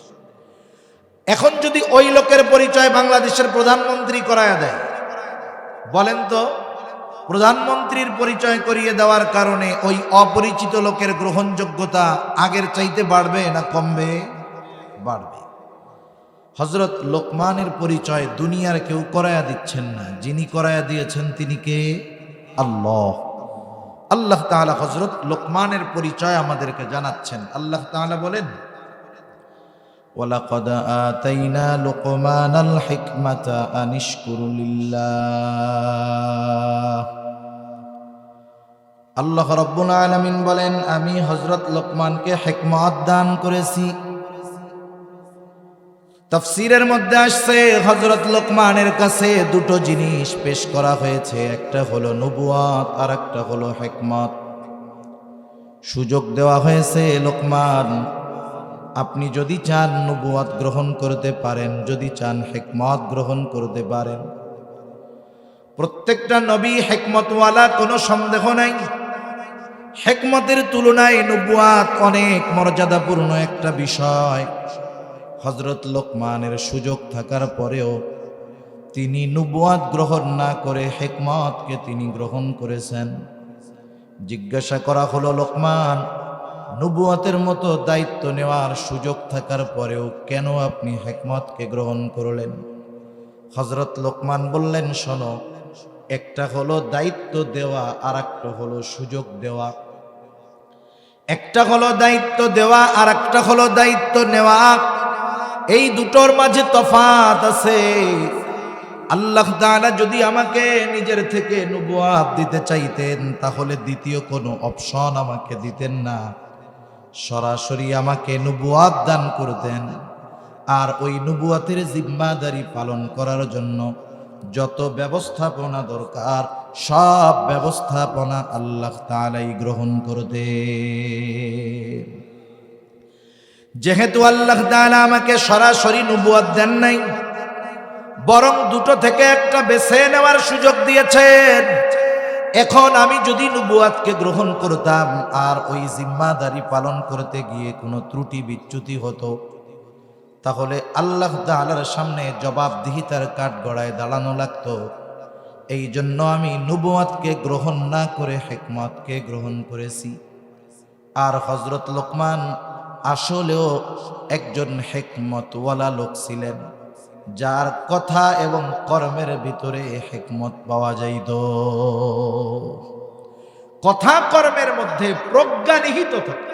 এখন যদি ওই লোকের পরিচয় বাংলাদেশের প্রধানমন্ত্রী করায় দেয়, বলেন তো প্রধানমন্ত্রীর পরিচয় করিয়ে দেওয়ার কারণে ওই অপরিচিত লোকের গ্রহণযোগ্যতা আগের চাইতে বাড়বে না কমবে? বাড়বে। হযরত লোকমানের পরিচয় দুনিয়ার কেউ করায়া দিচ্ছেন না, যিনি করায়া দিয়েছেন তিনি কে? আল্লাহ। আল্লাহ তাআলা হযরত লোকমানের পরিচয় আমাদেরকে জানাচ্ছেন। আল্লাহ তাআলা বলেন, ওয়ালাকাদ আতাইনা লুকমানাল হিকমাতা আনিশকুর লিল্লাহ। আল্লাহ রাব্বুল আলামিন বলেন, আমি হযরত লোকমানকে হিকমত দান করেছি। তাফসীরের মধ্যে আসছে হযরত লোকমানের কাছে দুটো জিনিস পেশ করা হয়েছে, একটা হলো নবুয়ত আর একটা হলো হিকমত। সুযোগ দেওয়া হয়েছে, লোকমান আপনি যদি চান নবুয়ত গ্রহণ করতে পারেন, যদি চান হিকমত গ্রহণ করতে পারেন। প্রত্যেকটা নবী হিকমতওয়ালা, কোনো সন্দেহ নাই। হিকমতের তুলনায় নবুয়ত অনেক মর্যাদাপূর্ণ একটা বিষয়। হযরত লোকমানের সুযোগ থাকার পরেও তিনি নবুয়ত গ্রহণ না করে হিকমতকে তিনি গ্রহণ করেছেন। জিজ্ঞাসা করা হলো, লোকমান, নবুয়তের মতো দায়িত্ব নেওয়ার সুযোগ থাকার পরেও কেন আপনি হিকমতকে গ্রহণ করলেন? হযরত লোকমান বললেন, শোনো, একটা হলো দায়িত্ব দেওয়া আর একটা হলো সুযোগ দেওয়া। একটা হলো দায়িত্ব দেওয়া আর একটা হলো দায়িত্ব নেওয়া। এই দুটোর মাঝে তফাৎ আছে। আল্লাহ তাআলা যদি আমাকে নিজের থেকে নবুয়ত দিতে চাইতেন, তাহলে দ্বিতীয় কোনো অপশন আমাকে দিতেন না, সরাসরি আমাকে নবুয়ত দান করতেন। আর ওই নবুয়তের জিম্মাদারি পালন করার জন্য যত ব্যবস্থাপনা দরকার, সব ব্যবস্থাপনা আল্লাহ তাআলাই গ্রহণ করতেন। যেহেতু আল্লাহ তাআলা আমাকে সরাসরি নবুয়ত দেন নাই, বরং দুটো থেকে একটা বেছে নেওয়ার সুযোগ দিয়েছেন। এখন আমি যদি নবুয়তকে গ্রহণ করতাম আর ওই জিম্মাদারি পালন করতে গিয়ে কোনো ত্রুটি বিচ্যুতি হতো, তাহলে আল্লাহ তাআলার সামনে জবাবদিহিতার কাঠগড়ায় দাঁড়ানো লাগতো। এই জন্য আমি নবুয়তকে গ্রহণ না করে হিকমতকে গ্রহণ করেছি। আর হযরত লোকমান আসলেও একজন হিকমতওয়ালা লোক ছিলেন, যার কথা এবং কর্মের ভিতরে হিকমত পাওয়া যাইত। কথা কর্মের মধ্যে প্রজ্ঞা নিহিত থাকত।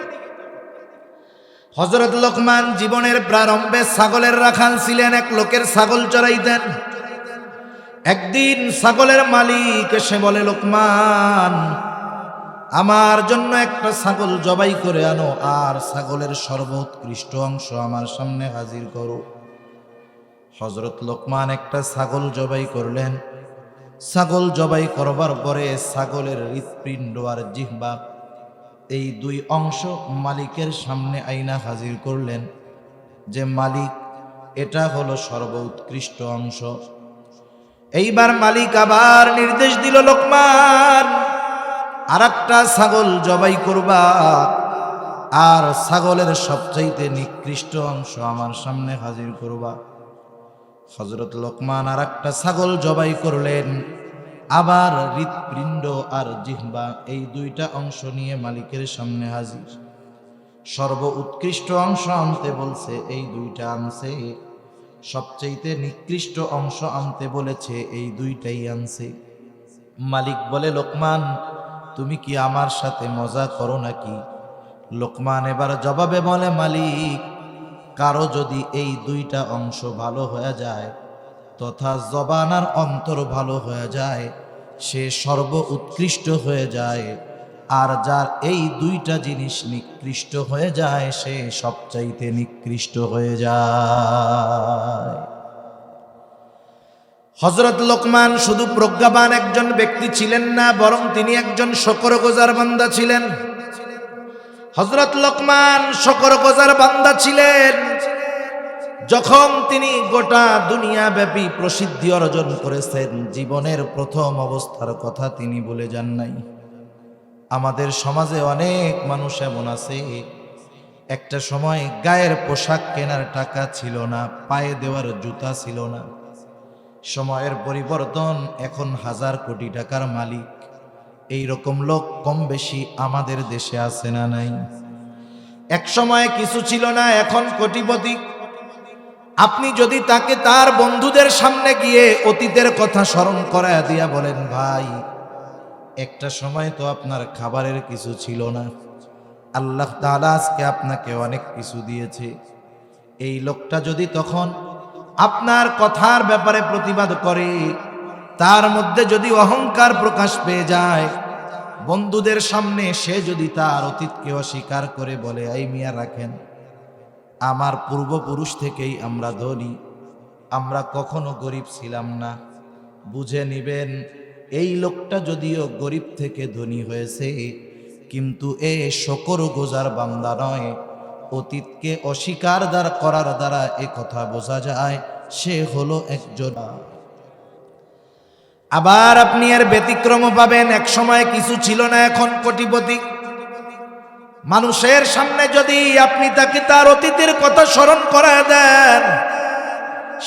হযরত লোকমান জীবনের প্রারম্ভে ছাগলের রাখাল ছিলেন, এক লোকের ছাগল চড়াইতেন। একদিন ছাগলের মালিক এসে বলে, লোকমান, আমার জন্য একটা ছাগল জবাই করে আনো, আর ছাগলের সর্বোৎকৃষ্ট অংশ আমার সামনে হাজির করো। হযরত লোকমান একটা ছাগল জবাই করলেন। ছাগল জবাই করবার পরে ছাগলের হৃৎপিণ্ড আর জিহ্বা, এই দুই অংশ মালিকের সামনে আইনা হাজির করলেন যে মালিক, এটা হলো সর্বোৎকৃষ্ট অংশ। এইবার মালিক আবার নির্দেশ দিল, লোকমান, আর একটা ছাগল জবাই করবা, আর ছাগলের সবচাইতে নিকৃষ্ট অংশ আমার সামনে হাজির করবা। হযরত লোকমান আর একটা ছাগল জবাই করলেন, আবার হৃৎপিণ্ড আর জিহ্বা এই দুইটা অংশ নিয়ে মালিকের সামনে হাজির। সর্ব উৎকৃষ্ট অংশ আনতে বলছে, এই দুইটা আনছে। সবচাইতে নিকৃষ্ট অংশ আনতে বলেছে, এই দুইটাই আনছে। মালিক বলে, লোকমান, তুমি কি আমার সাথে মজা করো নাকি? লোকমান এবার জবাবে বলে, মালিক, কারো যদি এই দুইটা অংশ ভালো হয়ে যায় তথা জবান আর অন্তর ভালো হয়ে যায়, সে সর্ব উৎকৃষ্ট হয়ে যায়, আর যার এই দুইটা জিনিস নিকৃষ্ট হয়ে যায় সে সবচাইতে নিকৃষ্ট হয়ে যায়। হযরত লোকমান শুধু প্রজ্ঞাবান একজন ব্যক্তি ছিলেন না, বরং তিনি একজন শকরগুজার বান্দা ছিলেন। হযরত লোকমান শকরগুজার বান্দা ছিলেন। যখন তিনি গোটা দুনিয়া ব্যাপী প্রসিদ্ধি অর্জন করেছেন, জীবনের প্রথম অবস্থার কথা তিনি বলে যান নাই। আমাদের সমাজে অনেক মানুষ এমন আছে, একটা সময় গায়ের পোশাক কেনার টাকা ছিল না, পায়ে দেওয়ার জুতা ছিল না। সময়ের পরিবর্তন, এখন হাজার কোটি টাকার মালিক। এই রকম লোক কম বেশি আমাদের দেশে আছে না নাই? এক সময় কিছু ছিল না, এখন কোটিপতি। আপনি যদি তাকে তার বন্ধুদের সামনে গিয়ে অতীতের কথা স্মরণ করায় দিয়া বলেন, ভাই, একটা সময় তো আপনার খাবারের কিছু ছিল না, আল্লাহ তাআলা আজকে আপনাকে অনেক কিছু দিয়েছে, এই লোকটা যদি তখন আপনার কথার ব্যাপারে প্রতিবাদ করে, তার মধ্যে যদি অহংকার প্রকাশ পেয়ে যায়, বন্ধুদের সামনে সে যদি তার অতীতকে অস্বীকার করে বলে, এই মিয়া রাখেন, আমার পূর্বপুরুষ থেকেই আমরা ধনী, আমরা কখনো গরিব ছিলাম না, বুঝে নিবেন এই লোকটা যদিও গরিব থেকে ধনী হয়েছে, কিন্তু এ শকরগুজার বান্দা নয়। অতীতকে অস্বীকার করার দ্বারা এ কথা বোঝা যায় সে হলো একজন। আবার আপনি এর ব্যতিক্রম পাবেন, এক সময় কিছু ছিল না, এখন কোটিপতি। মানুষের সামনে যদি আপনি তাকে তার অতীতের কথা স্মরণ করায় দেন,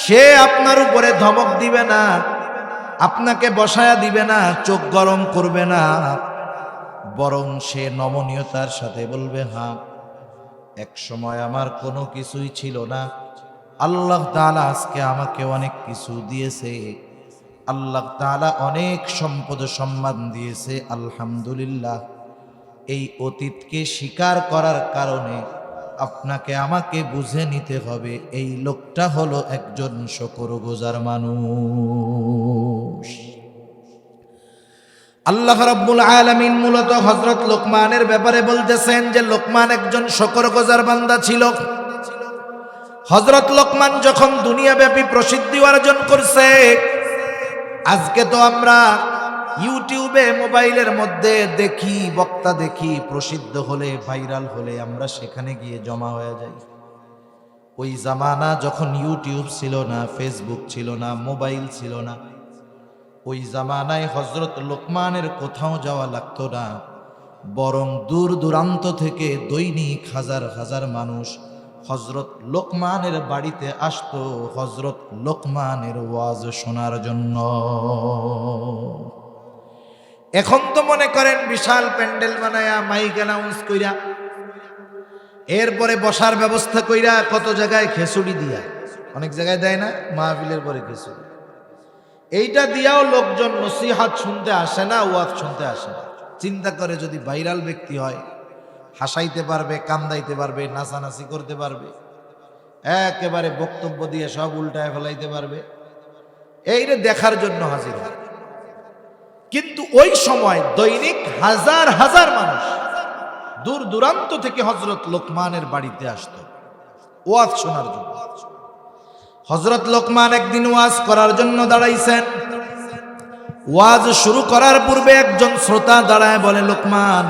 সে আপনার উপরে ধমক দিবে না, আপনাকে বসায়া দিবে না, চোখ গরম করবে না, বরং সে নমনীয়তার সাথে বলবে, হ্যাঁ, এক সময় আমার কোনো কিছুই ছিল না, আল্লাহ তাআলা আজকে আমাকে অনেক কিছু দিয়েছে, আল্লাহ তাআলা অনেক সম্পদ সম্মান দিয়েছে, আলহামদুলিল্লাহ। এই অতীতকে স্বীকার করার কারণে আপনাকে আমাকে বুঝে নিতে হবে এই লোকটা হলো একজন শকরগুজার মানুষ। আল্লাহ রাব্বুল আলামিন মূলত হযরত লোকমানের ব্যাপারে বলতেছেন যে লোকমান একজন শকরগুজার বান্দা ছিল। হযরত লোকমান যখন দুনিয়াব্যাপী প্রসিদ্ধি অর্জন করছে, আজকে তো আমরা ইউটিউবে, মোবাইলের মধ্যে দেখি, বক্তা দেখি, প্রসিদ্ধ হলে, ভাইরাল হলে আমরা সেখানে গিয়ে জমা হয়ে যাই। ওই জামানা যখন ইউটিউব ছিল না, ফেসবুক ছিল না, মোবাইল ছিল না, ওই জামানায় হযরত লোকমানের কোথাও যাওয়া লাগতো না, বরং দূর দূরান্ত থেকে দৈনিক হাজার হাজার মানুষ হযরত লোকমানের বাড়িতে আসতো হযরত লোকমানের ওয়াজ শোনার জন্য। এখন তো মনে করেন বিশাল প্যান্ডেল বানায়া, মাইক অ্যানাউন্স কইরা, এরপরে বসার ব্যবস্থা কইরা, কত জায়গায় খেচুড়ি দিয়া, অনেক জায়গায় দেয় না, মাহফিলের পরে খেচুড়ি, এইটা দিয়াও লোকজন নসিহত শুনতে আসে না, ওয়াজ শুনতে আসে না। চিন্তা করে যদি ভাইরাল ব্যক্তি হয়, হাসাইতে পারবে, কান্দাইতে পারবে, নাচানাচি করতে পারবে, একেবারে বক্তব্য দিয়ে সব উল্টায় ফেলাইতে পারবে, এইটা দেখার জন্য হাজির হয়। কিন্তু ওই সময় দৈনিক হাজার হাজার মানুষ দূর দূরান্ত থেকে হযরত লোকমানের বাড়িতে আসত ওয়াজ শোনার জন্য। হযরত লোকমান একদিন ওয়াজ করার জন্য দাঁড়াইছেন। ওয়াজ শুরু করার পূর্বে একজন শ্রোতা দাঁড়ায় বলে, লোকমান,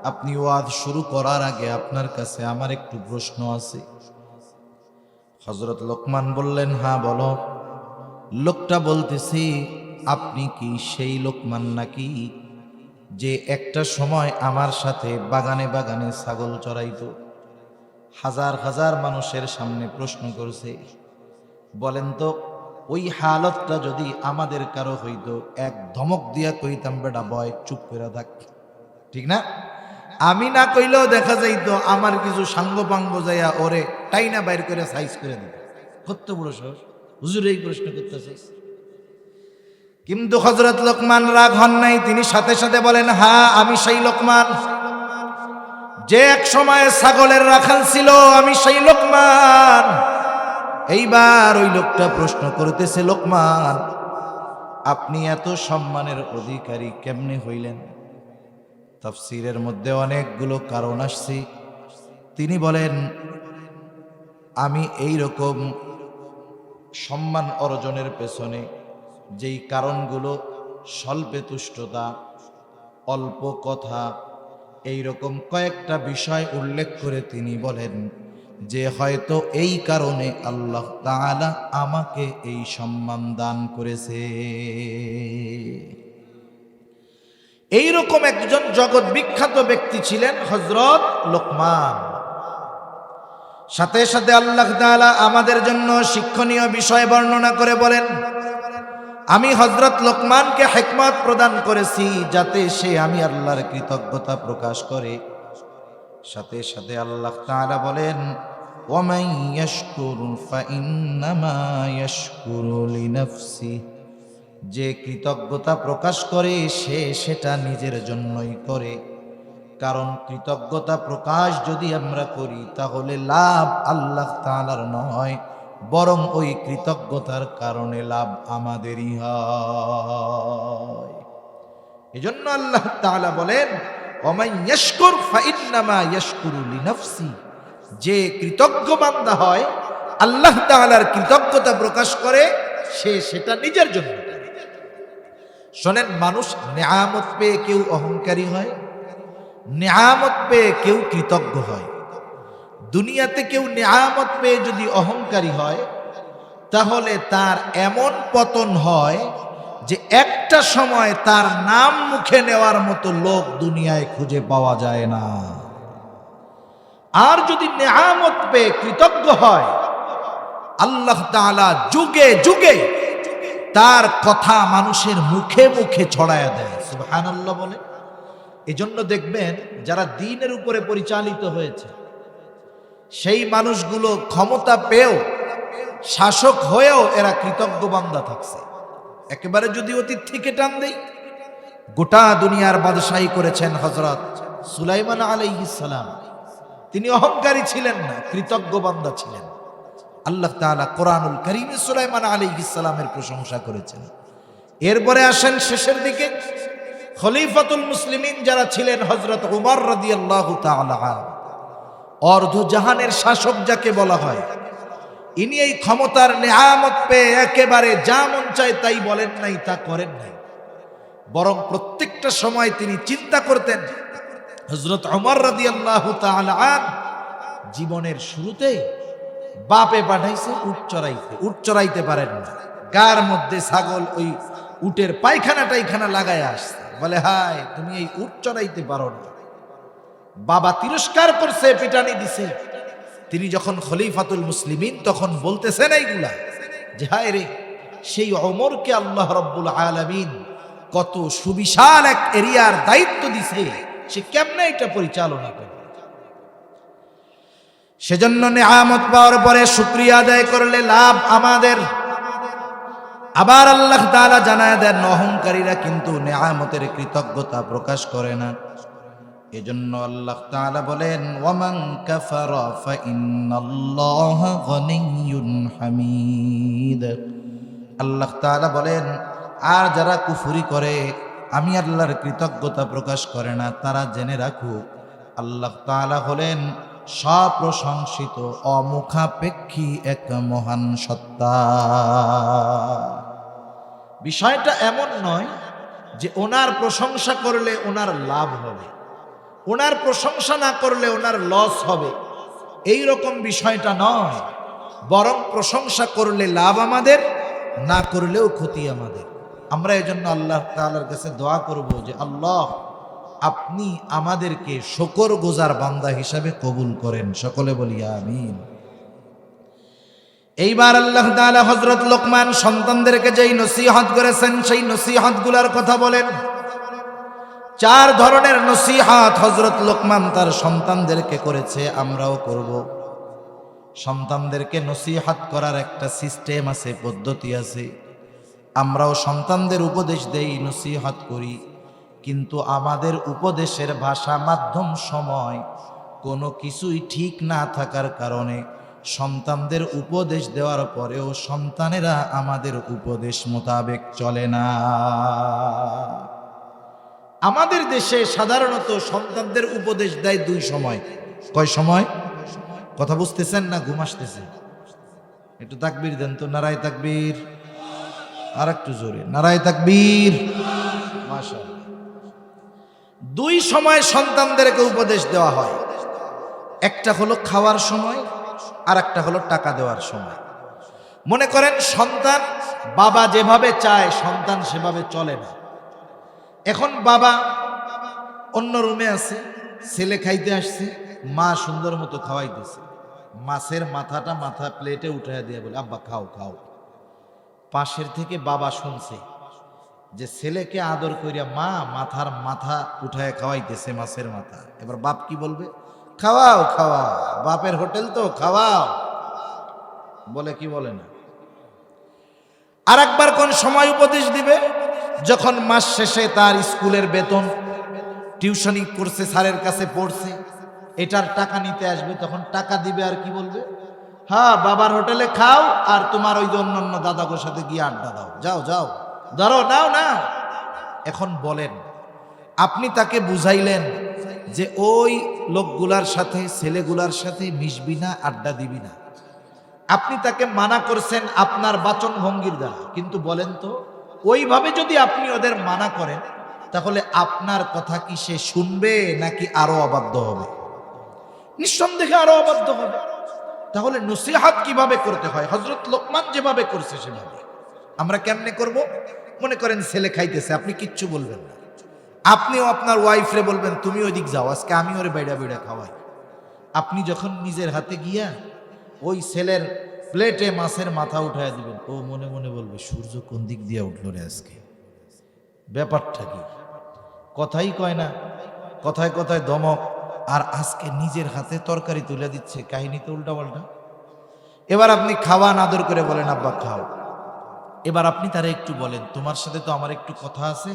আপনি ওয়াজ শুরু করার আগে আপনার কাছে আমার একটু প্রশ্ন আছে। হযরত লোকমান বললেন, হ্যাঁ বলো। লোকটা বলতেছি, আপনি কি সেই লোকমান নাকি যে একটা সময় আমার সাথে বাগানে বাগানে ছাগল চড়াইতো? হাজার হাজার মানুষের সামনে প্রশ্ন করছে। বলেন তো, ওই হালতটা যদি আমাদের কারো হইতো, এক ধমক দিয়া কইতাম, বেটা বয়, চুপ করে থাক, ঠিক না? আমি না কইলেও দেখা যাইতো আমার কিছু সাঙ্গ পাঙ্গ যাইয়া ওরে টাইনা বাইর করে সাইজ করে দিত। কত বড় সাহস, হুজুর এই প্রশ্ন করতেছে। কিন্তু হযরত লোকমান রাগ হন নাই, তিনি সাথে সাথে বলেন, হ্যাঁ আমি সেই লোকমান যে এক সময় ছাগলের রাখাল ছিল, আমি সেই লোকমান। এইবার ওই লোকটা প্রশ্ন করতেছে, লোকমান, আপনি এত সম্মানের অধিকারী কেমনে হইলেন? তাফসীরের মধ্যে অনেকগুলো কারণ আসছে। তিনি বলেন, আমি এই রকম সম্মান অর্জনের পেছনে যেই কারণগুলো, স্বল্পে তুষ্টতা, অল্প কথা, এই রকম কয়েকটা বিষয় উল্লেখ করে তিনি বলেন যে হয়তো এই কারণে আল্লাহ তাআলা আমাকে এই সম্মান দান করেছে। এইরকম একজন জগৎ বিখ্যাত ব্যক্তি ছিলেন হযরত লোকমান। সাথে সাথে আল্লাহ তাআলা আমাদের জন্য শিক্ষণীয় বিষয় বর্ণনা করে বলেন, আমি হযরত লোকমানকে হিকমত প্রদান করেছি যাতে সে আমি আল্লাহর কৃতজ্ঞতা প্রকাশ করে। সাথে সাথে আল্লাহ তাআলা বলেন, ওয়ামান ইয়াশকুর ফাইন্নামা ইয়াশকুরু লিনাফসি, যে কৃতজ্ঞতা প্রকাশ করে সে সেটা নিজের জন্যই করে। কারণ কৃতজ্ঞতা প্রকাশ যদি আমরা করি তাহলে লাভ আল্লাহ তাআলার নয়, বরং ওই কৃতজ্ঞতার কারণে লাভ আমাদেরই হয়। এজন্য আল্লাহ তাআলা বলেন, ওমান ইয়াশকুর ফাইন্নামা ইয়াশকুরু লিনাফসি, যে কৃতজ্ঞ বান্দা হয়, আল্লাহ তাআলার কৃতজ্ঞতা প্রকাশ করে, সে সেটা নিজের জন্য করে। শোনেন, মানুষ নেয়ামত পেয়ে কেউ অহংকারী হয়, নেয়ামত পেয়ে কেউ কৃতজ্ঞ হয়। দুনিয়াতে কেউ নেয়ামত পেয়ে যদি অহংকারী হয়, তাহলে তার এমন পতন হয় যে একটা সময় তার নাম মুখে নেওয়ার মতো লোক দুনিয়ায় খুঁজে পাওয়া যায় না। আর যদি নেয়ামত পেয়ে কৃতজ্ঞ হয়, আল্লাহ তাআলা যুগে যুগে তার কথা মানুষের মুখে মুখে ছড়ায়া দেয়। সুবহানাল্লাহ বলে। এজন্য দেখবেন যারা দ্বীনের উপরে পরিচালিত হয়েছে, সেই মানুষগুলো ক্ষমতা পেয়েও, শাসক হয়েও এরা কৃতজ্ঞ বান্দা থাকছে। একেবারে যদি অতীত থেকে টান দেই, গোটা দুনিয়ার বাদশাহী করেছেন হযরত সুলাইমান আলাইহিস সালাম। তিনি অহংকারী ছিলেন না, কৃতজ্ঞ বান্দা ছিলেন। আল্লাহ তাআলা কোরআনুল কারীমে সুলাইমান আলাইহিস সালামের প্রশংসা করেছেন। এরপরে আসেন শেষের দিকে, খলিফাতুল মুসলিমিন যারা ছিলেন হযরত উমর রাদিয়াল্লাহু তাআলা আনহু, অর্ধ জাহানের শাসক যাকে বলা হয়, ইনি এই ক্ষমতার নেয়ামত পেয়ে একেবারে যা মন চায় তাই বলেন নাই, তা করেন নাই, বরং প্রত্যেকটা সময় তিনি চিন্তা করতেন। হযরত উমর রাদিয়াল্লাহু তাআলা আনহু জীবনের শুরুতে বাপে পাঠাইছে উট চড়াইতে, উট চড়াইতে পারেন না, গার মধ্যে ছাগল ওই উটের পায়খানা টাইখানা লাগায় আসছে, বলে হায় তুমি এই উট চড়াইতে পারো না। বাবা তিরস্কার করছে, পিটানি দিছে। তিনি যখন খলিফাতুল মুসলিমিন তখন বলতেছেন এইগুলা, যে হায় রে, সেই ওমরকে আল্লাহ রাব্বুল আলামিন কত সুবিশাল এক এরিয়ার দায়িত্ব দিছে, সে কেমনে এটা পরিচালনা করে। সেজন্য নেয়ামত পাওয়ার পরে শুকরিয়া আদায় করলে লাভ আমাদের। আবার আল্লাহ তাআলা জানায় দেন, অহংকারীরা কিন্তু নেয়ামতের কৃতজ্ঞতা প্রকাশ করে না। এজন্য আল্লাহ তাআলা বলেন ওয়ামান কাফারা ফাইন্নাল্লাহা গনিয়্যুন হামিদ। আল্লাহ তাআলা বলেন আর যারা কুফরি করে আমি আল্লাহর কৃতজ্ঞতা প্রকাশ করে না তারা জেনে রাখুক আল্লাহ তাআলা হলেন সপ্রশংসিত অমুখাপেক্ষী এক মহান সত্তা। বিষয়টা এমন নয় যে ওনার প্রশংসা করলে ওনার লাভ হবে, ওনার প্রশংসা না করলে ওনার লস হবে, এই রকম বিষয়টা নয়। বরং প্রশংসা করলে লাভ আমাদের, না করলেও ক্ষতি আমাদের। আমরা এজন্য আল্লাহ তাআলার কাছে দোয়া করব যে আল্লাহ আপনি আমাদেরকে শুকরগুজার বান্দা হিসাবে কবুল করেন। সকলে বলি আমিন। এইবার আল্লাহ তাআলা হযরত লোকমান সন্তানদেরকে যেই নসিহত করেছেন সেই নসিহতগুলোর কথা বলেন। 4 ধরনের নসিহত হযরত লোকমান তার সন্তানদেরকে করেছে, আমরাও করব। সন্তানদেরকে নসিহত করার একটা সিস্টেম আছে, পদ্ধতি আছে। আমরাও সন্তানদের উপদেশ দেই, নসিহত করি, কিন্তু আমাদের উপদেশের ভাষা মাধ্যম সময় কোনো কিছুই ঠিক না থাকার কারণে সন্তানদের উপদেশ দেওয়ার পরেও সন্তানেরা আমাদের উপদেশ মোতাবেক চলে না। আমাদের দেশে সাধারণত সন্তানদের উপদেশ দেয় 2 সময়। কয় সময়? কথা বুঝতেছেন না ঘুম আসতেছে? একটু তাকবীর দেন তো, নারায়ে তাকবীর। আর একটু জোরে, নারায়ে তাকবীর। মাশাআল্লাহ। 2 সময় সন্তানদেরকে উপদেশ দেওয়া হয়। একটা হলো খাওয়ার সময়, আর একটা হলো টাকা দেওয়ার সময়। মনে করেন সন্তান বাবা যেভাবে চায় সন্তান সেভাবে চলে না। এখন বাবা অন্য রুমে আছে, ছেলে খাইতে আসছে, মা সুন্দর মতো খাওয়াইতেছে, মাছের মাথা প্লেটে উঠাইয়া দিয়ে বলে আব্বা খাও খাও। পাশের থেকে বাবা শুনছে যে ছেলেকে আদর করিয়া মা মাথা উঠায় খাওয়াইতেছে মাছের মাথা। এবার বাপ কি বলবে? খাওয়াও খাওয়াও, বাপের হোটেল তো, খাওয়াও। বলে কি বলে না? আর একবার কোন সময় উপদেশ দিবে? যখন মাস শেষে তার স্কুলের বেতন, টিউশনি করছে, স্যারের কাছে পড়ছে, এটার টাকা নিতে আসবে, তখন টাকা দিবে। আর কি বলবে? হ্যাঁ বাবার হোটেলে খাও, আর তোমার ওই যে অন্যান্য দাদাগোর সাথে গিয়ে আড্ডা দাও, যাও যাও, ধরো নাও না। এখন বলেন, আপনি তাকে বুঝাইলেন যে ওই লোকগুলার সাথে, ছেলেগুলার সাথে মিশবি না, আড্ডা দিবি না। আপনি তাকে মানা করছেন আপনার বাচন ভঙ্গির দ্বারা, কিন্তু বলেন তো ওইভাবে যদি আপনি ওদের মানা করেন তাহলে আপনার কথা কি সে শুনবে নাকি আরো অবাধ্য হবে? নিঃসন্দেহে আরো অবাধ্য হবে। তাহলে নসিহত কিভাবে করতে হয়? হযরত লোকমান যেভাবে করছে সেভাবে আমরা কেমনে করব? মনে করেন ছেলে খাইতেছে, আপনি কিচ্ছু বলবেন না, আপনিও আপনার ওয়াইফরে বলবেন তুমি ওই দিক যাও, আজকে আমি ওরে বাইড়া বাইড়া খাওয়াই। আপনি যখন নিজের হাতে গিয়া ওই ছেলের প্লেটে মাছের মাথা উঠাইয়া দিবেন, ও মনে মনে বলবে সূর্য কোন দিক দিয়ে উঠলো রে আজকে। ব্যাপারটা কি? কথাই কয় না, কথায় কথায় দমক, আর আজকে নিজের হাতে তরকারি তুলে দিচ্ছে, কাহিনী তো উল্টা পাল্টা। এবার আপনি খাওয়ান, আদর করে বলেন আব্বা খাও। এবার আপনি তারা একটু বলেন তোমার সাথে তো আমার একটু কথা আছে,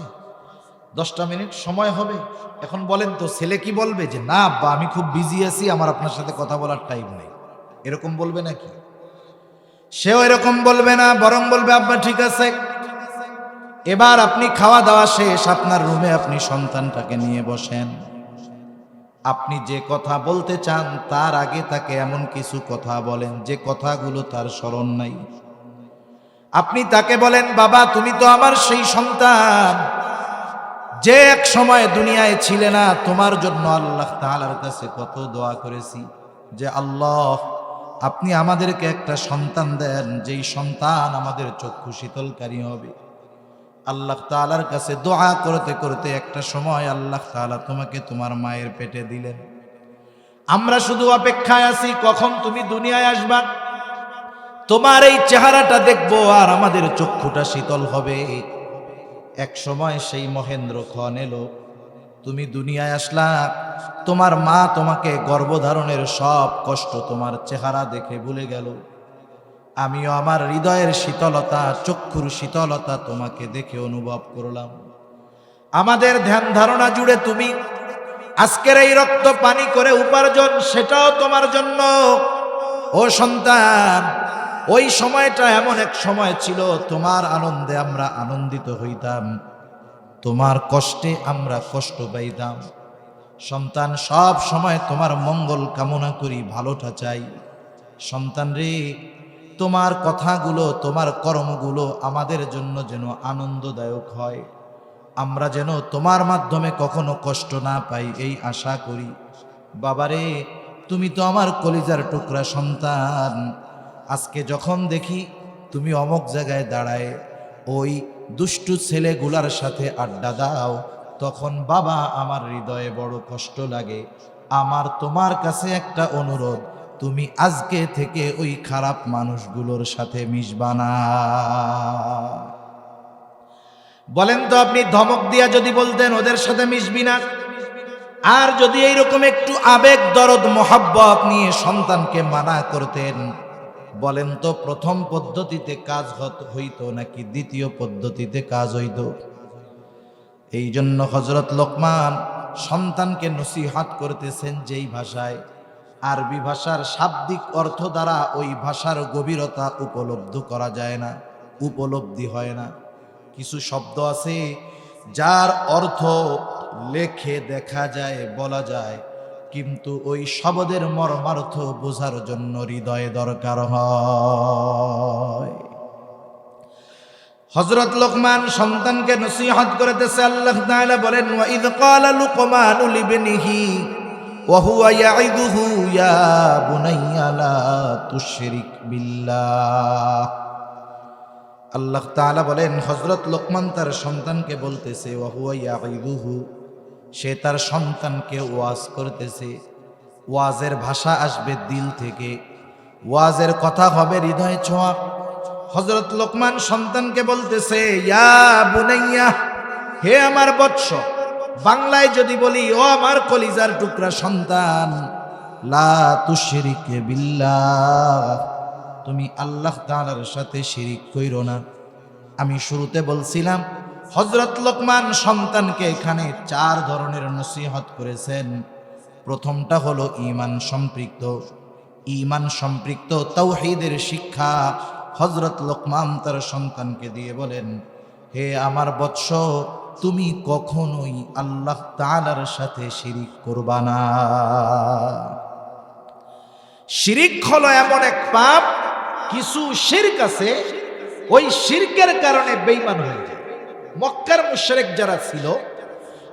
10টা মিনিট সময় হবে। এখন বলেন তো ছেলে কি বলবে? যে না আব্বা আমি খুব বিজি আছি, আমার আপনার সাথে কথা বলার টাইম নেই। এরকম বলবে নাকি? সেও এরকম বলবে না, বরং বলবে আব্বা ঠিক আছে। এবার আপনি খাওয়া দাওয়া শেষ, আপনার রুমে আপনি সন্তানটাকে নিয়ে বসেন। আপনি যে কথা বলতে চান তার আগে তাকে এমন কিছু কথা বলেন যে কথাগুলো তার স্মরণ নাই। আপনি তাকে বলেন বাবা তুমি তো আমার সেই সন্তান যে এক সময় দুনিয়ায় ছিলে না, তোমার জন্য আল্লাহ তাআলার কাছে কত দোয়া করেছি যে আল্লাহ আপনি আমাদেরকে একটা সন্তান দেন, যেই সন্তান আমাদের চক্ষু শীতলকারী হবে। আল্লাহ তাআলার কাছে দোয়া করতে করতে একটা সময় আল্লাহ তাআলা তোমাকে তোমার মায়ের পেটে দিলেন। আমরা শুধু অপেক্ষায় আছি কখন তুমি দুনিয়ায় আসবা, তোমার এই চেহারাটা দেখবো আর আমাদের চক্ষুটা শীতল হবে। এক সময় সেই মহেন্দ্রক্ষণ এলো, তুমি দুনিয়ায় আসলা, তোমার মা তোমাকে গর্ভধারণের সব কষ্ট তোমার চেহারা দেখে ভুলে গেল। আমিও আমার হৃদয়ের শীতলতা, চক্ষুর শীতলতা তোমাকে দেখে অনুভব করলাম। আমাদের ধ্যান ধারণা জুড়ে তুমি আজকের এই রক্ত পানি করে উপার্জন, সেটাও তোমার জন্য। ও সন্তান, ওই সময়টা এমন এক সময় ছিল, তোমার আনন্দে আমরা আনন্দিত হইতাম, তোমার কষ্টে আমরা কষ্ট পাইতাম। সন্তান, সব সময় তোমার মঙ্গল কামনা করি, ভালোটা চাই। সন্তান রে, তোমার কথাগুলো, তোমার কর্মগুলো আমাদের জন্য যেন আনন্দদায়ক হয়, আমরা যেন তোমার মাধ্যমে কখনো কষ্ট না পাই, এই আশা করি। বাবারে, তুমি তো আমার কলিজার টুকরা সন্তান। আজকে যখন দেখি তুমি অমুক জায়গায় দাঁড়ায় ওই দুষ্টু ছেলেগুলার সাথে আড্ডা দাও, তখন বাবা আমার হৃদয়ে বড় কষ্ট লাগে। আমার তোমার কাছে একটা অনুরোধ, তুমি আজকে থেকে ওই খারাপ মানুষগুলোর সাথে মিশবা না। বলেন তো, আপনি ধমক দিয়া যদি বলতেন ওদের সাথে মিশবি না, আর যদি এইরকম একটু আবেগ দরদ মোহাব্বত নিয়ে সন্তানকে মানা করতেন, বলেন তো প্রথম পদ্ধতিতে কাজ হইতো নাকি দ্বিতীয় পদ্ধতিতে কাজ হইতো? এই জন্য হযরত লোকমান সন্তানকে নসিহত করতেছেন যেই ভাষায়, আরবি ভাষার শাব্দিক অর্থ দ্বারা ওই ভাষার গভীরতা উপলব্ধ করা যায় না, উপলব্ধি হয় না। কিছু শব্দ আছে যার অর্থ লেখে দেখা যায়, বলা যায়, কিন্তু ওই শব্দের মর্মার্থ বোঝার জন্য হৃদয়ে দরকার হয়। হযরত লোকমান সন্তানকে নসিহত করতেছে। আল্লাহ তাআলা বলেন, ওয়া ইয ক্বালা লুকমানু লিবনিহি ওয়া হুয়া ইয়াইদুহু ইয়া বুনাইয়া লা তুশরিক বিল্লাহ। আল্লাহ তাআলা বলেন, হযরত লোকমান তার সন্তানকে বলতেছে, ওয়া হুয়া ইয়াইদুহু, সে তার সন্তানকে ওয়াজ করতেছে। ওয়াজের ভাষা আসবে দিল থেকে, ওয়াজের কথা হবে হৃদয় ছোঁয়া। হযরত লোকমান সন্তানকে বলতেছে, ইয়া বুনাইয়া, হে আমার বৎস। বাংলায় যদি বলি, ও আমার কলিজার টুকরা সন্তান, লা তুশরিক বিল্লাহ, তুমি আল্লাহ তাআলার সাথে শিরিক কইরো না। আমি শুরুতে বলছিলাম হযরত লোকমান সন্তানকে এখানে 4 ধরনের নসিহত করেছেন। প্রথমটা হলো ঈমান সম্পৃক্ত তাওহীদের শিক্ষা হযরত লোকমান তার সন্তানকে দিয়ে বলেন, হে আমার বৎস, তুমি কখনোই আল্লাহ তাআলার সাথে শিরিক করবা না। শিরিক হলো এমন এক পাপ, কিছু শিরক আছে ওই শিরকের কারণে বেঈমান হয়ে যায়। মক্কার মুশরিক যারা ছিল,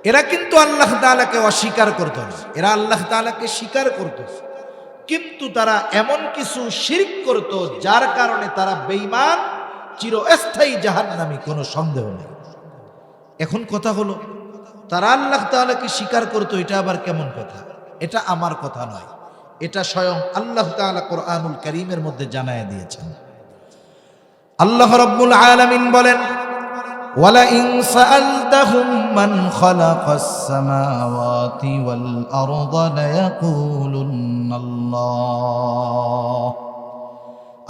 এরা কিন্তু আল্লাহ তাআলাকে অস্বীকার করত না, এরা আল্লাহ তাআলাকে স্বীকার করত, কিন্তু তারা এমন কিছু শিরক করত যার কারণে তারা বেঈমান, চিরস্থায়ী জাহান্নামী, কোনো সন্দেহ নেই। এখন কথা হলো, তারা আল্লাহ তাআলাকে স্বীকার করত, এটা আবার কেমন কথা? এটা আমার কথা নয়, এটা স্বয়ং আল্লাহ তাআলা কোরআনুল কারীমের মধ্যে জানায় দিয়েছেন। আল্লাহ রাব্বুল আলামিন বলেন, ওয়ালা ইন সাআলতাহুম মান খালাকাস সামাওয়াতি ওয়াল আরদা লায়াকুলুন্নাল্লাহ।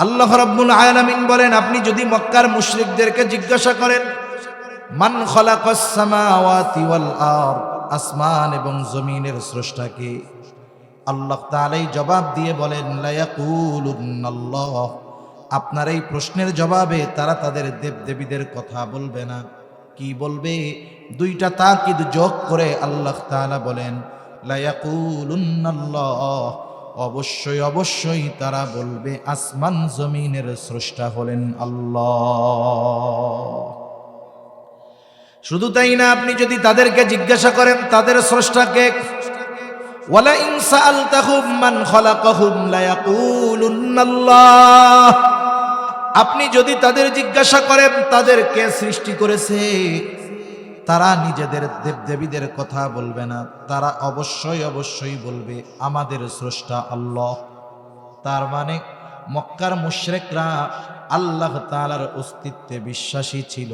আল্লাহ রাব্বুল আলামিন বলেন, আপনি যদি মক্কার মুশরিকদেরকে জিজ্ঞাসা করেন, মান খালাকাস সামাওয়াতি ওয়াল আরদ, আসমান এবং জমিনের স্রষ্টা কে? আল্লাহ তাআলাই জবাব দিয়ে বলেন, লায়াকুলুন্নাল্লাহ। আপনার এই প্রশ্নের জবাবে তারা তাদের দেবদেবীদের কথা বলবে না। কি বলবে? দুইটা তাকিদ যোগ করে আল্লাহ তাআলা বলেন, লায়াকুলুন্নাল্লাহ, অবশ্যই অবশ্যই তারা বলবে আসমান জমিনের স্রষ্টা হলেন আল্লাহ। শুধু তাই না, আপনি যদি তাদেরকে জিজ্ঞাসা করেন তাদের স্রষ্টাকে, ওয়ালা ইন সাআলতাহুম মান খালাকাহুম লায়াকুলুন্নাল্লাহ, আপনি যদি তাদের জিজ্ঞাসা করেন তাদের কে সৃষ্টি করেছে, তারা নিজেদের দেবদেবীদের কথা বলবে না, তারা অবশ্যই অবশ্যই বলবে আমাদের স্রষ্টা আল্লাহ। তার মানে মক্কার মুশরিকরা আল্লাহ তাআলার অস্তিত্বে বিশ্বাসী ছিল,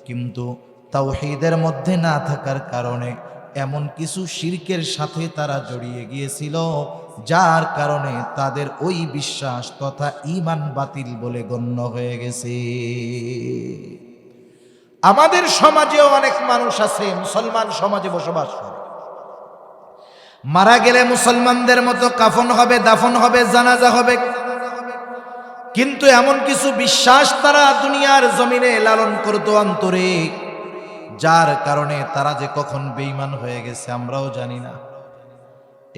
কিন্তু তাওহীদের মধ্যে না থাকার কারণে এমন কিছু শিরকের সাথে তারা জড়িয়ে গিয়েছিল, যার কারণে তাদের ওই বিশ্বাস তথা ঈমান বাতিল বলে গণ্য হয়ে গেছে। আমাদের সমাজেও অনেক মানুষ আছে, মুসলমান সমাজে বসবাস করে, মারা গেলে মুসলমানদের মতো কাফন হবে, দাফন হবে, জানাজা হবে, কিন্তু এমন কিছু বিশ্বাস তারা দুনিয়ার জমিনে লালন করত অন্তরে, যার কারণে তারা যে কখন বেঈমান হয়ে গেছে আমরাও জানি না।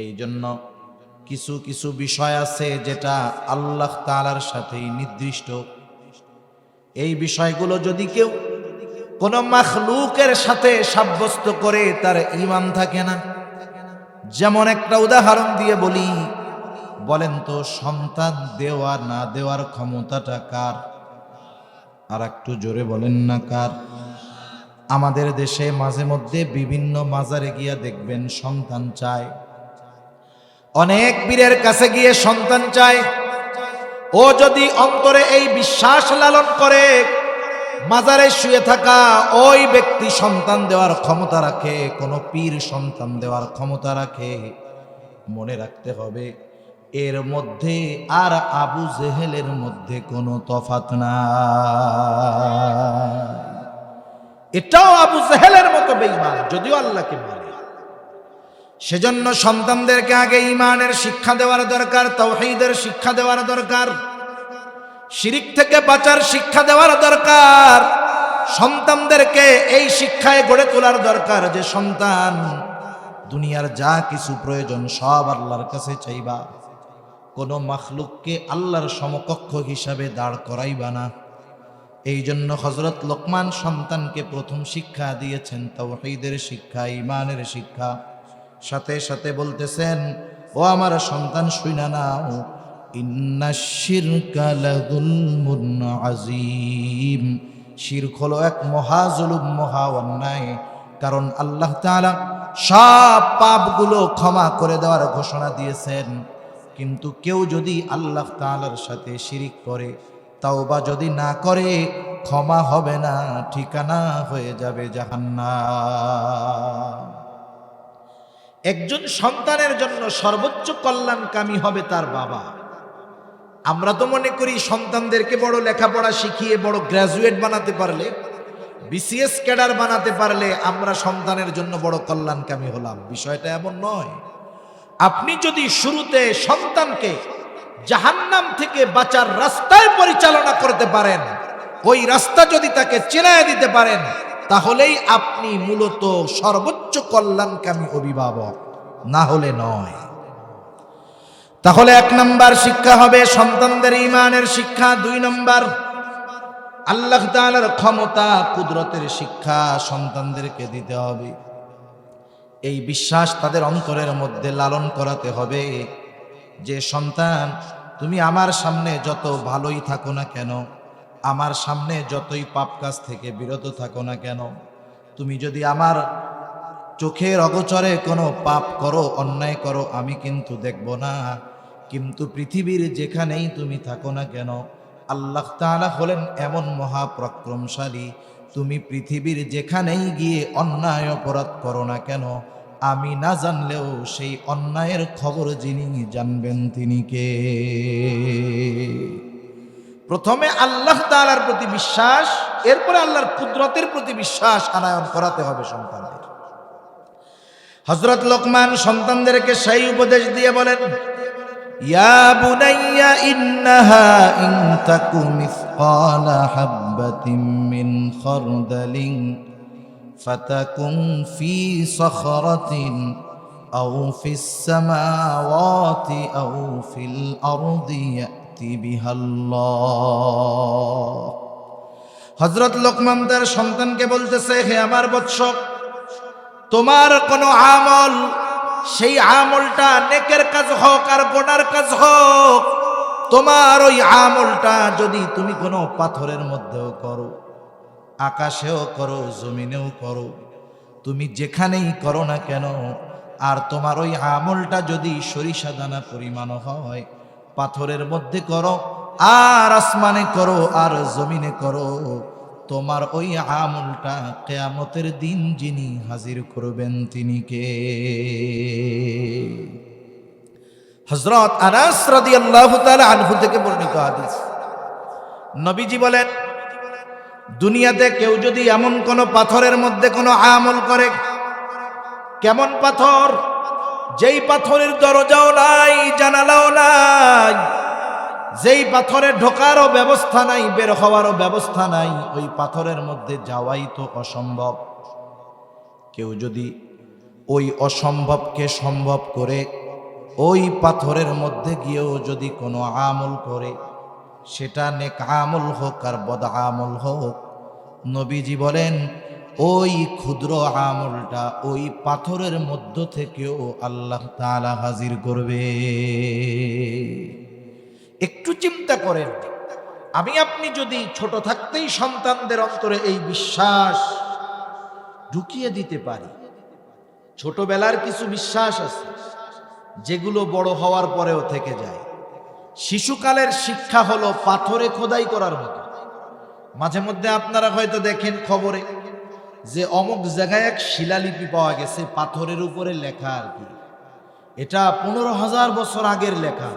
এই জন্য কিছু কিছু বিষয় আছে যেটা আল্লাহ তাআলার সাথেই নির্দিষ্ট। এই বিষয়গুলো যদি কেউ কোন মাখলুকের সাথে সাব্যস্ত করে তার ঈমান থাকে না। যেমন একটা উদাহরণ দিয়ে বলি, বলেন তো সন্তান দেওয়া না দেওয়ার ক্ষমতাটা কার? আর একটু জোরে বলেন না কার? আমাদের দেশে মাঝে মধ্যে বিভিন্ন মাজারে গিয়া দেখবেন সন্তান চায়, অনেক পীরের কাছে গিয়ে সন্তান চায়। ও যদি অন্তরে এই বিশ্বাস লালন করে মাজারে শুয়ে থাকা ওই ব্যক্তি সন্তান দেওয়ার ক্ষমতা রাখে, কোন পীর সন্তান দেওয়ার ক্ষমতা রাখে, মনে রাখতে হবে এর মধ্যে আর আবু জেহেলের মধ্যে কোনো তফাৎ না। এটাও আবু জেহেলের মতো বেঈমান, যদিও আল্লাহকে মানে। সেজন্য সন্তানদেরকে আগে ঈমানের শিক্ষা দেওয়ার দরকার, তাওহীদের শিক্ষা দেওয়ার দরকার, শিরিক থেকে বাঁচার শিক্ষা দেওয়ার দরকার। সন্তানদেরকে এই শিক্ষায় গড়ে তোলার দরকার যে সন্তান দুনিয়ার যা কিছু প্রয়োজন সব আল্লাহর কাছে চাইবা, কোনো মাখলুককে আল্লাহর সমকক্ষ হিসাবে দাঁড় করাইবা না। এই জন্য হযরত লোকমান সন্তানকে প্রথম শিক্ষা দিয়েছেন তাওহীদের শিক্ষা, ঈমানের শিক্ষা। সাথে সাথে বলতেছেন, ও আমার সন্তান শুইনা নাও, ইন্নাশ শিরকা লাযুলমুন আযীম। শিরক হলো এক মহা জুলুম, মহা অন্যায়। কারণ আল্লাহ তাআলা সব পাপগুলো ক্ষমা করে দেওয়ার ঘোষণা দিয়েছেন, কিন্তু কেউ যদি আল্লাহ তাআলার সাথে শিরিক করে, তাওবা যদি না করে, ক্ষমা হবে না, ঠিকানা হয়ে যাবে জাহান্নাম। একজন সন্তানের জন্য সর্বোচ্চ কল্যাণকামী হবে তার বাবা। আমরা তো মনে করি সন্তানদেরকে বড় লেখাপড়া শিখিয়ে বড় গ্র্যাজুয়েট বানাতে পারলে, বিসিএস ক্যাডার বানাতে পারলে আমরা সন্তানের জন্য বড় কল্যাণকামী হলাম। বিষয়টা এমন নয়। আপনি যদি শুরুতে সন্তানকে জাহান্নাম থেকে বাঁচার রাস্তায় পরিচালনা করতে পারেন, ওই রাস্তা যদি তাকে চেনায় দিতে পারেন, তাহলেই আপনি মূলত সর্বোচ্চ কল্যাণকামী অভিভাবক, না হলে নয়। তাহলে 1 নম্বর শিক্ষা হবে সন্তানদের ঈমানের শিক্ষা। 2 নম্বর আল্লাহ তাআলার ক্ষমতা, কুদরতের শিক্ষা সন্তানদেরকে দিতে হবে। এই বিশ্বাস তাদের অন্তরের মধ্যে লালন করাতে হবে যে সন্তান, তুমি আমার সামনে যত ভালোই থাকো না কেন, আমার সামনে যতই পাপ কাজ থেকে বিরত থাকো না কেন, তুমি যদি আমার চোখের অগোচরে কোনো পাপ করো, অন্যায় করো, আমি কিন্তু দেখব না। কিন্তু পৃথিবীর যেখানেই তুমি থাকো না কেন, আল্লাহ তাআলা হলেন এমন মহাপরাক্রমশালী, তুমি পৃথিবীর যেখানেই গিয়ে অন্যায় অপরাধ করো না কেন, আমি না জানলেও সেই অন্যায়ের খবর যিনি জানবেন তিনি কে? প্রথমে আল্লাহ তাআলার প্রতি বিশ্বাস, এরপরে আল্লাহর কুদরতের প্রতি বিশ্বাস আনায়ন করাতে হবে সন্তানদের। হযরত লোকমান সন্তানদেরকে সেই উপদেশ দিয়ে বলেন, ইয়া বুনাইয়া ইন্নাহা ইন তাকু মিসকালা হাববাতিন মিন খারদালিন ফাতাকুন ফি সখরাতিন আও ফিস সামাওয়াতি আও ফিল আরদি ইয়াতি বিহাল্লাহ। হযরত লোকমান তার সন্তানকে বলতেছে, হে আমার বৎস, তোমার কোনো আমল, সেই আমলটা নেকের কাজ হোক আর গোনার কাজ হোক, তোমার ওই আমলটা যদি তুমি কোনো পাথরের মধ্যেও করো, আকাশেও করো, জমিনেও করো, তুমি যেখানেই করো না কেন, আর তোমার ওই আমলটা যদি সরিষা দানা পরিমাণ হয়, পাথরের মধ্যে করো আর আসমানে করো আর জমিনে করো, তোমার ওই আমলটা কিয়ামতের দিন যিনি হাজির করবেন তিনি কে? হযরত আনাস রাদিয়াল্লাহু তাআলা আনহু থেকে বর্ণিত হাদিস, নবীজি বলেন, দুনিয়াতে কেউ যদি এমন কোন পাথরের মধ্যে কোনো আমল করে, কেমন পাথর? যেই পাথরের দরজাও নাই, জানালাও নাই, যেই পাথরে ঢোকারও ব্যবস্থা নাই, বের হওয়ারও ব্যবস্থা নাই, ওই পাথরের মধ্যে যাওয়াই তো অসম্ভব। কেউ যদি ওই অসম্ভবকে সম্ভব করে ওই পাথরের মধ্যে গিয়েও যদি কোনো আমল করে, সেটা নেক আমল হোক আর বদ আমল হোক, নবীজি বলেন ওই ক্ষুদ্র আমলটা ওই পাথরের মধ্য থেকেও আল্লাহ তাআলা হাজির করবে। একটু চিন্তা করেন, আমি আপনি যদি ছোট থাকতেই সন্তানদের অন্তরে এই বিশ্বাস ঢুকিয়ে দিতে পারি। ছোটবেলার কিছু বিশ্বাস আছে যেগুলো বড় হওয়ার পরেও থেকে যায়। শিশুকালের শিক্ষা হলো পাথরে খোদাই করার মতো। মাঝে মধ্যে আপনারা হয়তো দেখেন খবরে যে অমুক জায়গায় এক শিলালিপি পাওয়া গেছে, পাথরের উপরে লেখা আর কি, এটা 15,000 বছর আগের লেখা,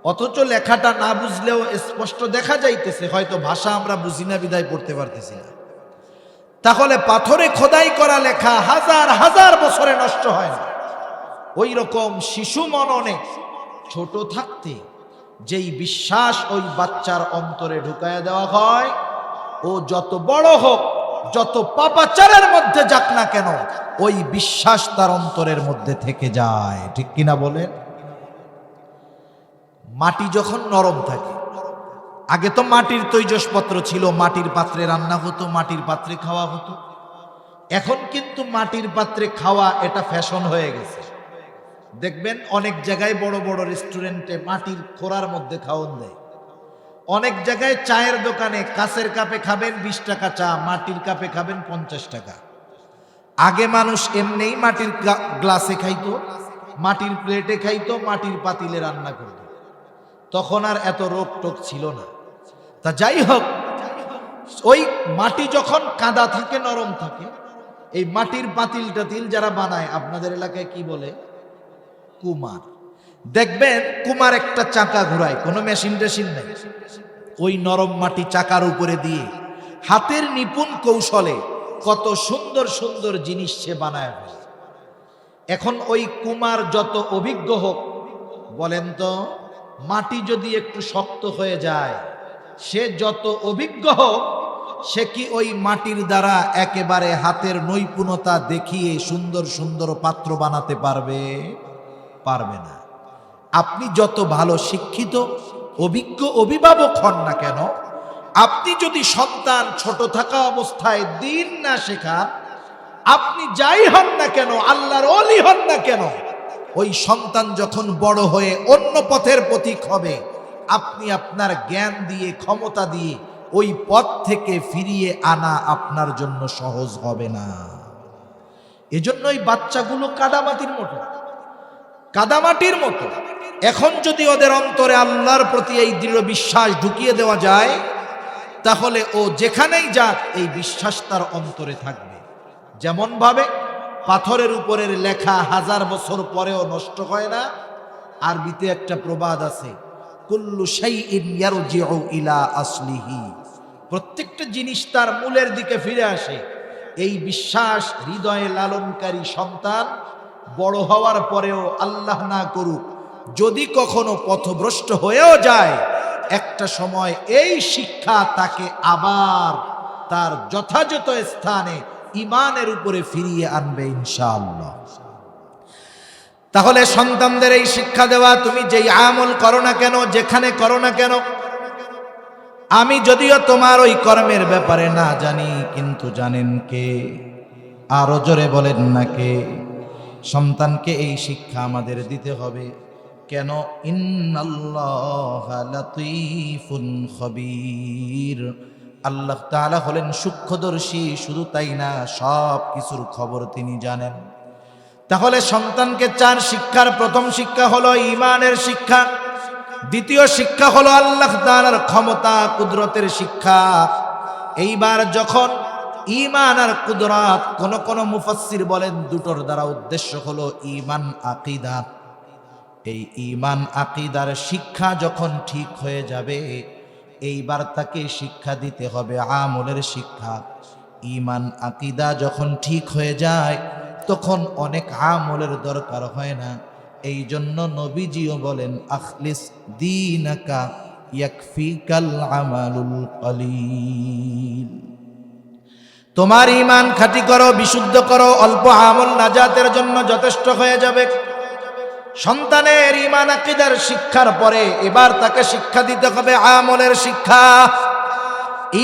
অথচ লেখাটা না বুঝলেও স্পষ্ট দেখা যাইতেছে, হয়তো ভাষা আমরা বুঝি না বিদায় পড়তে পারতেছি না। তাহলে পাথরে খোদাই করা লেখা হাজার হাজার বছরে নষ্ট হয় না। ওই রকম শিশু মননে ছোট থাকতে যেই বিশ্বাস ওই বাচ্চার অন্তরে ঢুকায়া দেওয়া হয়, ও যত বড় হোক, যত পাপাচারের মধ্যে যাক না কেন, ওই বিশ্বাস তার অন্তরের মধ্যে থেকে যায়। ঠিক কিনা বলেন? মাটি যখন নরম থাকে, আগে তো মাটির তৈজসপত্র ছিল, মাটির পাত্রে রান্না হতো, মাটির পাত্রে খাওয়া হতো। এখন কিন্তু মাটির পাত্রে খাওয়া এটা ফ্যাশন হয়ে গেছে। দেখবেন অনেক জায়গায় বড় বড় রেস্টুরেন্টে মাটির খোরার মধ্যে খাওয়ান দেয়। অনেক জায়গায় চায়ের দোকানে কাঁচের কাপে খাবেন 20 টাকা চা, মাটির কাপে খাবেন 50 টাকা। আগে মানুষ এমনিই মাটির গ্লাসে খাইতো, মাটির প্লেটে খাইতো, মাটির পাতিলে রান্না করত, তখন আর এত রোগ টোক ছিল না। তা যাই হোক, ওই মাটি যখন কাদা থাকে, নরম থাকে, এই মাটির পাতিল টাতিল যারা বানায়, আপনাদের এলাকায় কি বলে? কুমার। দেখবেন কুমার একটা চাকা ঘুরায়, কোনো মেশিন টেশিন নেই, ওই নরম মাটি চাকার উপরে দিয়ে হাতের নিপুণ কৌশলে কত সুন্দর সুন্দর জিনিস সে বানায় ফেলে। এখন ওই কুমার যত অভিজ্ঞ হোক, বলেন তো, মাটি যদি একটু শক্ত হয়ে যায়, সে যত অভিজ্ঞ হোক, সে কি ওই মাটির দ্বারা একেবারে হাতের নৈপুণ্যতা দেখিয়ে সুন্দর সুন্দর পাত্র বানাতে পারবে? পারবে না। আপনি যত ভালো শিক্ষিত অভিজ্ঞ অভিভাবক হন না কেন, আপনি যদি সন্তান ছোট থাকা অবস্থায় দিন না শেখান, আপনি যাই হন না কেন, আল্লাহর ওলি হন না কেন, ওই সন্তান যখন বড় হয়ে অন্য পথের পথিক হবে, আপনি আপনার জ্ঞান দিয়ে, ক্ষমতা দিয়ে ওই পথ থেকে ফিরিয়ে আনা আপনার জন্য সহজ হবে না। এজন্য এই বাচ্চাগুলো কাদামাটির মতো, কাদামাটির মতো। এখন যদি ওদের অন্তরে আল্লাহর প্রতি এই দৃঢ় বিশ্বাস ঢুকিয়ে দেওয়া যায়, তাহলে ও যেখানেই যাক এই বিশ্বাস তার অন্তরে থাকবে। যেমন ভাবে পাথরের উপরের লেখা হাজার বছর পরেও নষ্ট হয় না। আরবিতে একটা প্রবাদ আছে, কুল্লু শাইইন ইয়ারজিউ ইলা আসলিহি, প্রত্যেকটা জিনিস তার মূলের দিকে ফিরে আসে। এই বিশ্বাস হৃদয়ে লালনকারী সন্তান বড় হওয়ার পরেও, আল্লাহ না করুক, যদি কখনো পথভ্রষ্ট হয়েও যায়, একটা সময় এই শিক্ষা তাকে আবার তার যথাযথ স্থানে ঈমানের উপরে ফিরিয়ে আনবে ইনশাআল্লাহ। তাহলে সন্তানদের এই শিক্ষা দেওয়া, তুমি যেই আমল করো না কেন, যেখানে করো না কেন, আমি যদিও তোমার ওই কর্মের ব্যাপারে না জানি, কিন্তু জানেন কে? আরো জোরে বলেন না কে? সন্তানকে এই শিক্ষা আমাদের দিতে হবে। কেন? ইন্নাল্লাহা লাতীফুন খবীর, আল্লাহ তাআলা হলেন সূক্ষ্মদর্শী। শুধু তাই না, সব কিছুর খবর তিনি জানেন। তাহলে সন্তানকে 4 শিক্ষার প্রথম শিক্ষা হলো ঈমানের শিক্ষা, দ্বিতীয় শিক্ষা হলো আল্লাহ তাআলার ক্ষমতা কুদরতের শিক্ষা। এইবার যখন ঈমান আর কুদরত, কোন মুফাসসির বলেন দুটোর দ্বারা উদ্দেশ্য হলো ঈমান আকীদা। এই ঈমান আকীদার শিক্ষা যখন ঠিক হয়ে যাবে, এইবার তাকে শিক্ষা দিতে হবে আমলের শিক্ষা। ঈমান আকীদা যখন ঠিক হয়ে যায়, তখন অনেক আমলের দরকার হয় না। এই জন্য নবীজিও বলেন আখলিস দীনাকা ইয়াকফিকাল আমালুল কলিল। তোমার ঈমান খাঁটি করো, বিশুদ্ধ করো, অল্প আমল নাজাতের জন্য যথেষ্ট হয়ে যাবে। সন্তানের ঈমান আকীদার শিক্ষার পরে এবার তাকে শিক্ষা দিতে হবে আমলের শিক্ষা।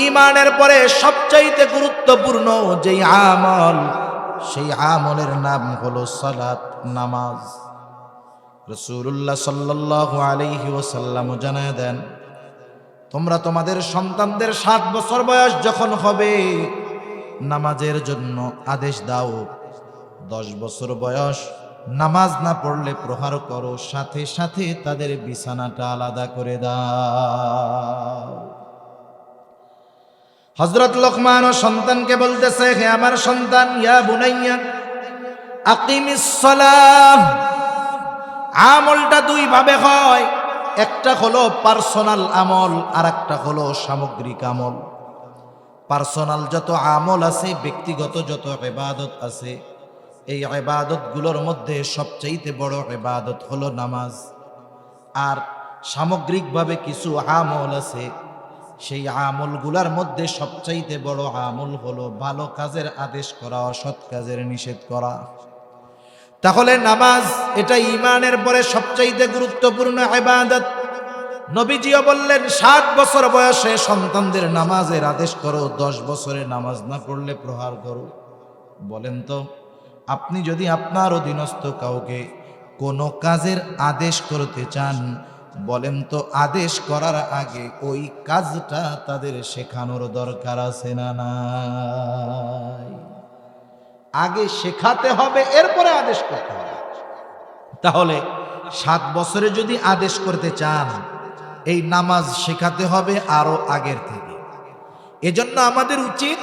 ঈমানের পরে সবচাইতে গুরুত্বপূর্ণ যেই আমল, সেই আমলের নাম হলো সালাত, নামাজ। রাসূলুল্লাহ সাল্লাল্লাহু আলাইহি ওয়াসাল্লাম জানায় দেন, তোমরা তোমাদের সন্তানদের 7 বছর বয়স যখন হবে নামাজের জন্য আদেশ দাও। 10 বছর বয়স নামাজ না পড়লে প্রহার করো, সাথে সাথে তাদের বিছানাটা আলাদা করে দাও। হযরত লোকমান ও সন্তানকে বলতেছে, হে আমার সন্তান, ইয়া বুনাইয়া আকিমিস সালাহ। আমলটা দুই ভাবে হয়, একটা হলো পার্সোনাল আমল আর একটা হলো সামগ্রিক আমল। পার্সোনাল যত আমল আছে, ব্যক্তিগত যত ইবাদত আছে, এই ইবাদতগুলোর মধ্যে সবচাইতে বড় ইবাদত হলো নামাজ। আর সামগ্রিকভাবে কিছু আমল আছে, সেই আমলগুলোর মধ্যে সবচাইতে বড় আমল হলো ভালো কাজের আদেশ করা, অসৎ কাজের নিষেধ করা। তাহলে নামাজ এটা ঈমানের পরে সবচাইতে গুরুত্বপূর্ণ ইবাদত। নবীজিও বললেন 7 বছর বয়সে সন্তানদের নামাজের আদেশ করো, 10 বছরে নামাজ না পড়লে প্রহার করো। বলেন তো, আপনি যদি আপনার অধীনস্থ কাউকে কোনো কাজের আদেশ করতে চান, বলেন তো আদেশ করার আগে ওই কাজটা তাদের শেখানোর দরকার আছে না নাই? আগে শেখাতে হবে, এরপরে আদেশ করতে হবে। তাহলে 7 বছরে যদি আদেশ করতে চান, এই নামাজ শেখাতে হবে আরো আগের থেকে। এজন্য আমাদের উচিত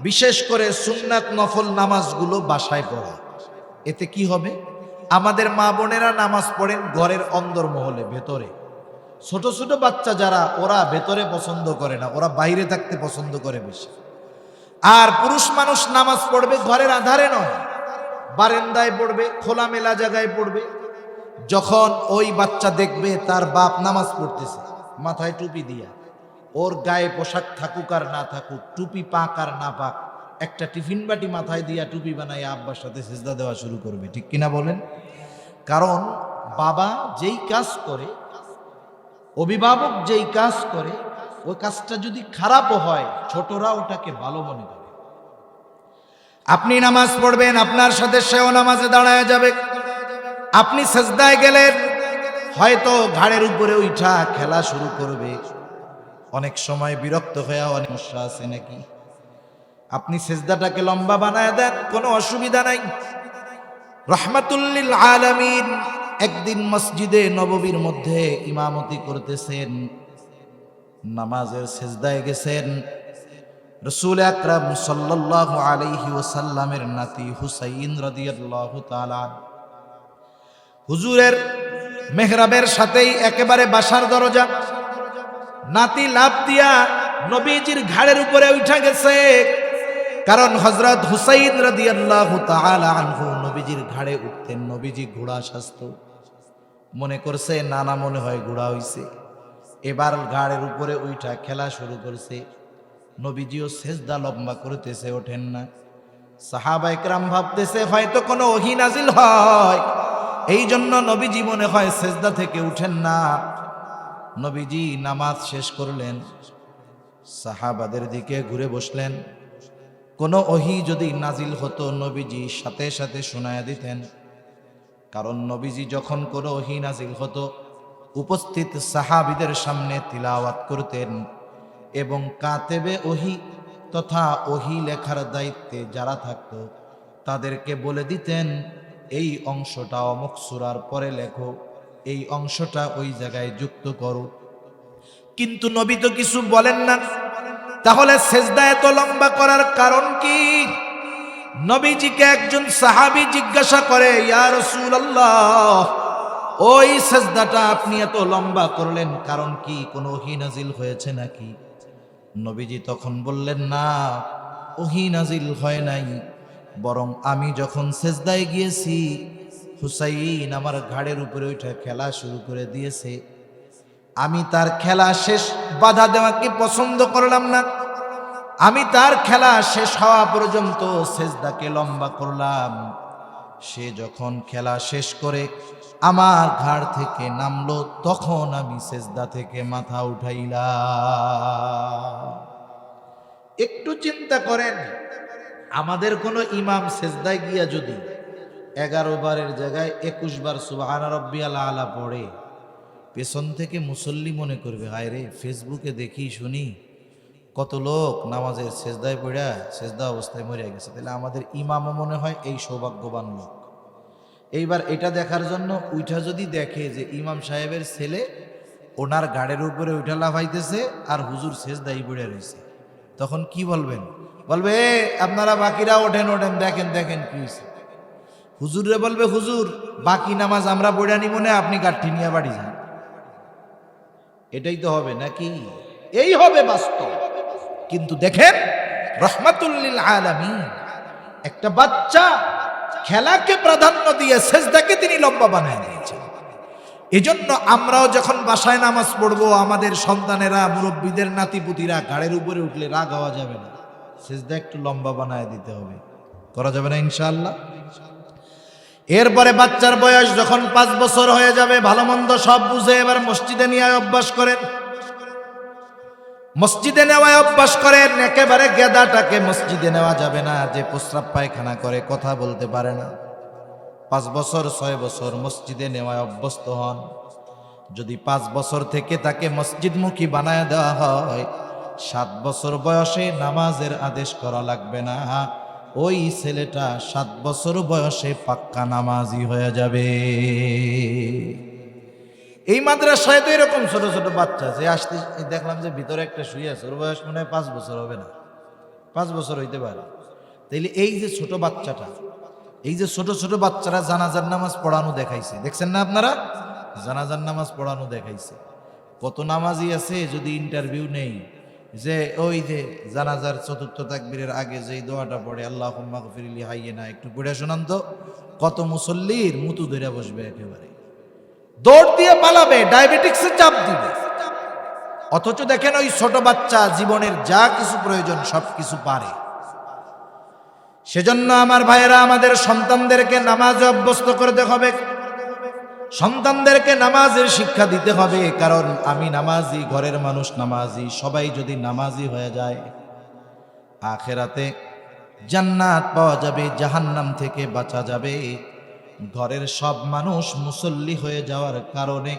বিশেষ করে সুন্নাত নফল নামাজগুলো বাসায় পড়া। এতে কি হবে, আমাদের মা বোনেরা নামাজ পড়েন ঘরের অন্দরমহলে, ভেতরে। ছোট ছোট বাচ্চা যারা, ওরা ভেতরে পছন্দ করে না, ওরা বাইরে থাকতে পছন্দ করে বেশি। আর পুরুষ মানুষ নামাজ পড়বে ঘরের আধারে নয়, বারান্দায় পড়বে, খোলামেলা জায়গায় পড়বে। যখন ওই বাচ্চা দেখবে তার বাপ নামাজ পড়তেছে মাথায় টুপি দিয়া, ওর গায়ে পোশাক থাকুক আর না থাকুক, টুপি পাক আর না পাক, একটা টিফিন বাটি মাথায় দিয়া টুপি বানাই আব্বার সাথে সিজদা দেওয়া শুরু করবে। ঠিক কিনা বলেন? কারণ বাবা যেই কাজ করে, অভিভাবক যেই কাজ করে, ওই কাজটা যদি খারাপও হয়, ছোটরা ওটাকে ভালো মনে করে। আপনি নামাজ পড়বেন, আপনার সাথে সেও নামাজে দাঁড়ায় যাবে। আপনি সিজদায় গেলেন, হয়তো ঘাড়ের উপরে উঠা খেলা শুরু করবে। অনেক সময় বিরক্ত হয়ে অনেক সমস্যা আছে নাকি? আপনি সিজদাটাকে লম্বা বানায় দেন, কোনো অসুবিধা নাই। রাহমাতুল লিল আলামিন একদিন মসজিদে নববীর মধ্যে ইমামতি করতেছেন, নামাজের সিজদায় গেছেন। রাসূল আকরাম সাল্লাল্লাহু আলাইহি ওয়াসাল্লামের নাতি হুসাইন রাদিয়াল্লাহু তাআলা হুজুরের মেহরাবের সাথেই একেবারে বাসার দরজা, নাতি লাফ দিয়া নবীজির ঘাড়ের উপরে উঠা গেছে। কারণ হযরত হুসাইন রাদিয়াল্লাহু তাআলা আনহু নবীজির ঘাড়ে উঠতেন। নবীজি ঘোড়া সাজত, মনে করছে নানা মনে হয় ঘোড়া হইছে, এবার ঘাড়ের উপরে উঠা খেলা শুরু করছে। নবীজিও সেজদা লম্বা করতেছে, ওঠেন না। সাহাবায়ে কেরাম ভাবতেছে হয়তো কোনো ওহী নাজিল হয়, এই জন্য নবীজি মনে হয় সেজদা থেকে উঠেন না। নবীজি নামাজ শেষ করলেন, সাহাবাদের দিকে ঘুরে বসলেন। কোনো ওহী যদি নাজিল হতো, নবীজি সাথে সাথে শোনায়া দিতেন। কারণ নবীজি যখন কোনো ওহী নাজিল হতো, উপস্থিত সাহাবীদের সামনে তিলাওয়াত করতেন এবং কাতেবে ওহী তথা ওহী লেখার দায়িত্বে যারা থাকতো তাদেরকে বলে দিতেন, এই অংশটা অমুক সূরার পরে লেখো, এই অংশটা ওই জায়গায় যুক্ত করো। কিন্তু নবী তো কিছু বলেন না। তাহলে সেজদা এত লম্বা করার কারণ কি? নবীজিকে একজন সাহাবী জিজ্ঞাসা করে, ইয়া রাসূলুল্লাহ, ওই সেজদাটা আপনি এত লম্বা করলেন কারণ কি? কোনো ওহী নাজিল হয়েছে নাকি? নবীজি তখন বললেন, না, ওহী নাজিল হয় নাই, বরং আমি যখন সেজদায় গিয়েছি হুসাইন আমার ঘাড়ের উপরে ওইটা খেলা শুরু করে দিয়েছে। আমি তার খেলা শেষ বাধা দেওয়াকে পছন্দ করলাম না। আমি তার খেলা শেষ হওয়া পর্যন্ত সেজদাকে লম্বা করলাম। সে যখন খেলা শেষ করে আমার ঘাড় থেকে নামলো, তখন আমি সেজদা থেকে মাথা উঠাইলাম। একটু চিন্তা করেন, আমাদের কোন ইমাম সেজদায় গিয়া যদি 11 বারের জায়গায় 21 বার সুবহান রাব্বিয়াল আলা পড়ে, পেছন থেকে মুসল্লি মনে করবে হায় রে, ফেসবুকে দেখি শুনি কত লোক নামাজের সেজদায় পড়া সেজদা অবস্থায় মরে গেছে, তাহলে আমাদের ইমামও মনে হয় এই সৌভাগ্যবান লোক। এইবার এটা দেখার জন্য উইঠা যদি দেখে যে ইমাম সাহেবের ছেলে ওনার গাড়ির উপরে উঠা লাফাইতেছে আর হুজুর সেজদায় পড়ে রয়েছে, তখন কি বলবেন? বলবে আপনারা বাকিরা ওঠেন ওঠেন, দেখেন দেখেন কি হয়েছে। হুজুরে বলবে হুজুর বাকি নামাজ আমরা পড়ে নি মনে, আপনি গাঠি নিয়ে বাড়ি যান। এটাই তো হবে নাকি? এই হবে বাস্তব। কিন্তু দেখেন রহমাতুল লিল আলামিন, একটা বাচ্চা খেলাকে প্রাধান্য দিয়ে সেজদাকে তিনি লম্বা বানায় দিয়েছেন। এজন্য আমরাও যখন বাসায় নামাজ পড়বো, আমাদের সন্তানেরা মুরব্বীদের নাতিপুতিরা ঘাড়ের উপরে উঠলে রাগ হওয়া যাবে না, সেজদা একটু লম্বা বানায় দিতে হবে। করা যাবে না ইনশাআল্লাহ? এরপরে বাচ্চার বয়স যখন 5 বছর হয়ে যাবে, ভালো মন্দ সব বুঝে এবার মসজিদে নিয়ে অভ্যাস করেন। মসজিদে নেওয়ায় অভ্যাস করেন। একেবারে গেদাটাকে মসজিদে নেওয়া যাবে না, যে প্রস্রাব পায়খানা করে কথা বলতে পারে না। 5 বছর 6 বছর মসজিদে নেওয়ায় অভ্যস্ত হন। যদি 5 বছর থেকে তাকে মসজিদমুখী বানায় দেওয়া হয়, 7 বছর বয়সে নামাজের আদেশ করা লাগবে না। ওই ছেলেটা 7 বছর বয়সে পাক্কা নামাজি হয়ে যাবে। এই মাদ্রাসায় তো এরকম ছোট ছোট বাচ্চা যে আসতে দেখলাম যে ভিতরে একটা শুয়ে আছে, ওর বয়স মনে হয় 5 বছর হবে না, 5 বছর হইতে পারে। তাইলে এই যে ছোট বাচ্চাটা, এই যে ছোট ছোট বাচ্চারা জানাজার নামাজ পড়ানো দেখাইছে, দেখছেন না আপনারা? জানাজার নামাজ পড়ানো দেখাইছে। কত নামাজি আছে যদি ইন্টারভিউ নেই, যে ওই যে জানাজার চতুর্থ তাকবীরের আগে যে দোয়াটা পড়ে আল্লাহুম্মা গফিরলি হাইয়িনা, একটু পড়ে শোনান তো। কত মুসল্লির মুতু ধরে বসবে, একেবারে দৌড় দিয়ে পালাবে, ডায়াবেটিক্সের চাপ দিবে। অথচ দেখেন ওই ছোট বাচ্চা জীবনের যা কিছু প্রয়োজন সব কিছু পারে। সেজন্য আমার ভাইয়েরা, আমাদের সন্তানদেরকে নামাজে অভ্যস্ত করতে হবে, সন্তানদেরকে নামাজের শিক্ষা দিতে হবে। কারণ আমি নামাজি, ঘরের মানুষ নামাজি, সবাই যদি নামাজি হয়ে যায়, আখেরাতে জান্নাত পাওয়া যাবে, জাহান্নাম থেকে বাঁচা যাবে। ঘরের সব মানুষ মুসল্লি হয়ে যাওয়ার কারণে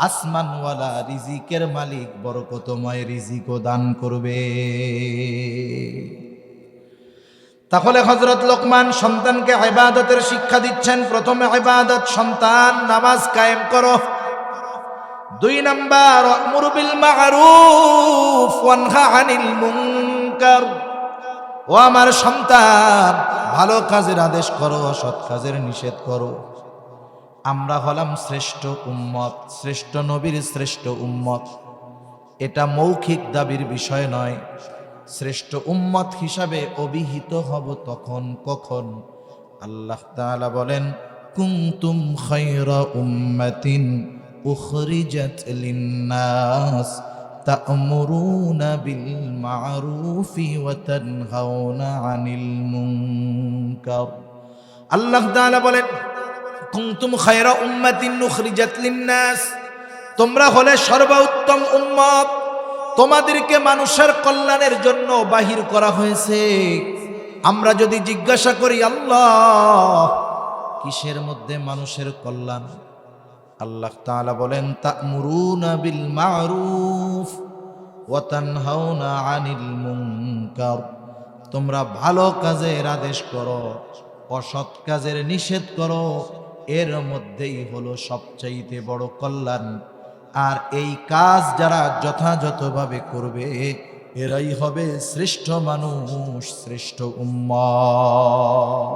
আসমানওয়ালা রিজিকের মালিক বরকতময় রিজিকও দান করবে। তাহলে হযরত লোকমান সন্তানকে ইবাদতের শিক্ষা দিচ্ছেন। প্রথমে ইবাদত, সন্তান নামাজ কায়েম করো। 2 নাম্বার আমরু বিল মা'রুফ ওয়ানহা আনিল মুনকার। ও আমার সন্তান, ভালো কাজের আদেশ করো, সৎ কাজের নিষেধ করো। আমরা হলাম শ্রেষ্ঠ উম্মত, শ্রেষ্ঠ নবীর শ্রেষ্ঠ উম্মত। এটা মৌখিক দাবির বিষয় নয়। শ্রেষ্ঠ উম্মত হিসাবে অভিহিত হব তখন কখন? আল্লাহ তাআলা বলেন, কুনতুম খায়রা উম্মাতিন উখরিজাত লিন-নাস তা'মুরুনা বিল মা'রুফি ওয়া তানহাউনা আনিল মুনকার। আল্লাহ তাআলা বলেন, কুনতুম খায়রা উম্মাতিন উখরিজাত লিন-নাস, তোমরা হলে সর্বোত্তম উম্মত, তোমাদেরকে মানুষের কল্যাণের জন্য বাহির করা হয়েছে। আমরা যদি জিজ্ঞাসা করি আল্লাহ কিসের মধ্যে মানুষের কল্যাণ, আল্লাহ তাআলা বলেন, তা'মুরুনা বিল মা'রুফ ওয়া তানহাউনা আনিল মুনকার, তোমরা ভালো কাজের আদেশ করো, অসৎ কাজের নিষেধ করো। এর মধ্যেই হলো সবচাইতে বড় কল্যাণ। আর এই কাজ যারা যথাযথভাবে করবে, এরাই হবে শ্রেষ্ঠ মানুষ, শ্রেষ্ঠ উম্মত।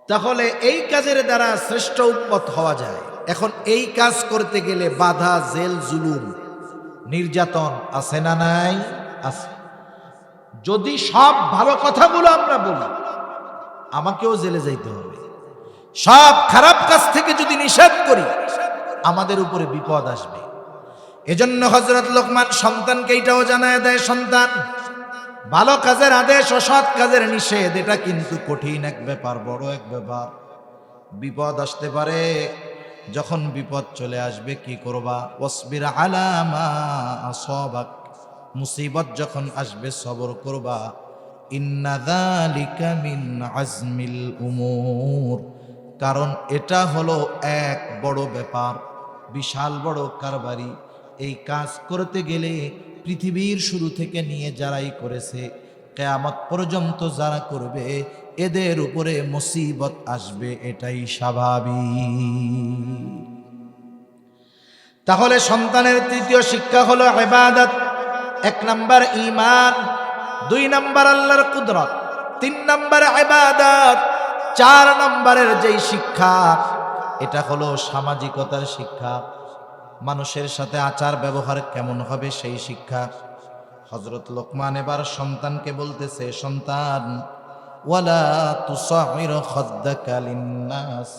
তাহলে এই কাজের দ্বারা শ্রেষ্ঠ উম্মত হওয়া যায়। এখন এই কাজ করতে গেলে বাধা, জেল, জুলুম, নির্যাতন আছে না নাই? আছে। যদি সব ভালো কথাগুলো আমরা বলি, আমাকেও জেলে যাইতে হবে। সব খারাপ কাজ থেকে যদি নিষেধ করি আমাদের উপরে বিপদ আসবে। এজন্য হযরত লোকমান সন্তানকে এটাও জানায় দেয়, সন্তান, ভালো কাজের আদেশ, অসৎ কাজের নিষেধ, এটা কিন্তু কঠিন এক ব্যাপার, বড় এক ব্যাপার। বিপদ আসতে পারে, যখন বিপদ চলে আসবে কি করবা? ওয়াসবির আলা মা আসাবাক, মুসিবত যখন আসবে সবর করবা। ইন্না যালিকা মিন আজমিল উমুর, কারণ এটা হলো এক বড় ব্যাপার, বিশাল বড় কারবারি। এই কাজ করতে গেলে পৃথিবীর শুরু থেকে নিয়ে যারাই করেছে, কিয়ামত পর্যন্ত যারা করবে, এদের উপরে মুসিবত আসবে, এটাই স্বাভাবিক। তাহলে সন্তানের তৃতীয় শিক্ষা হলো ইবাদত। 1 নাম্বার ঈমান, 2 নাম্বার আল্লাহর কুদরত, 3 নাম্বার ইবাদত, 4 নাম্বারের যেই শিক্ষা এটা হলো সামাজিকতার শিক্ষা, মানুষের সাথে আচার ব্যবহার কেমন হবে সেই শিক্ষা। হযরত লোকমান এবার সন্তানকে বলতেছে, সন্তান, ওয়ালা তুসাইর খাদ্দাকা লিন্নাস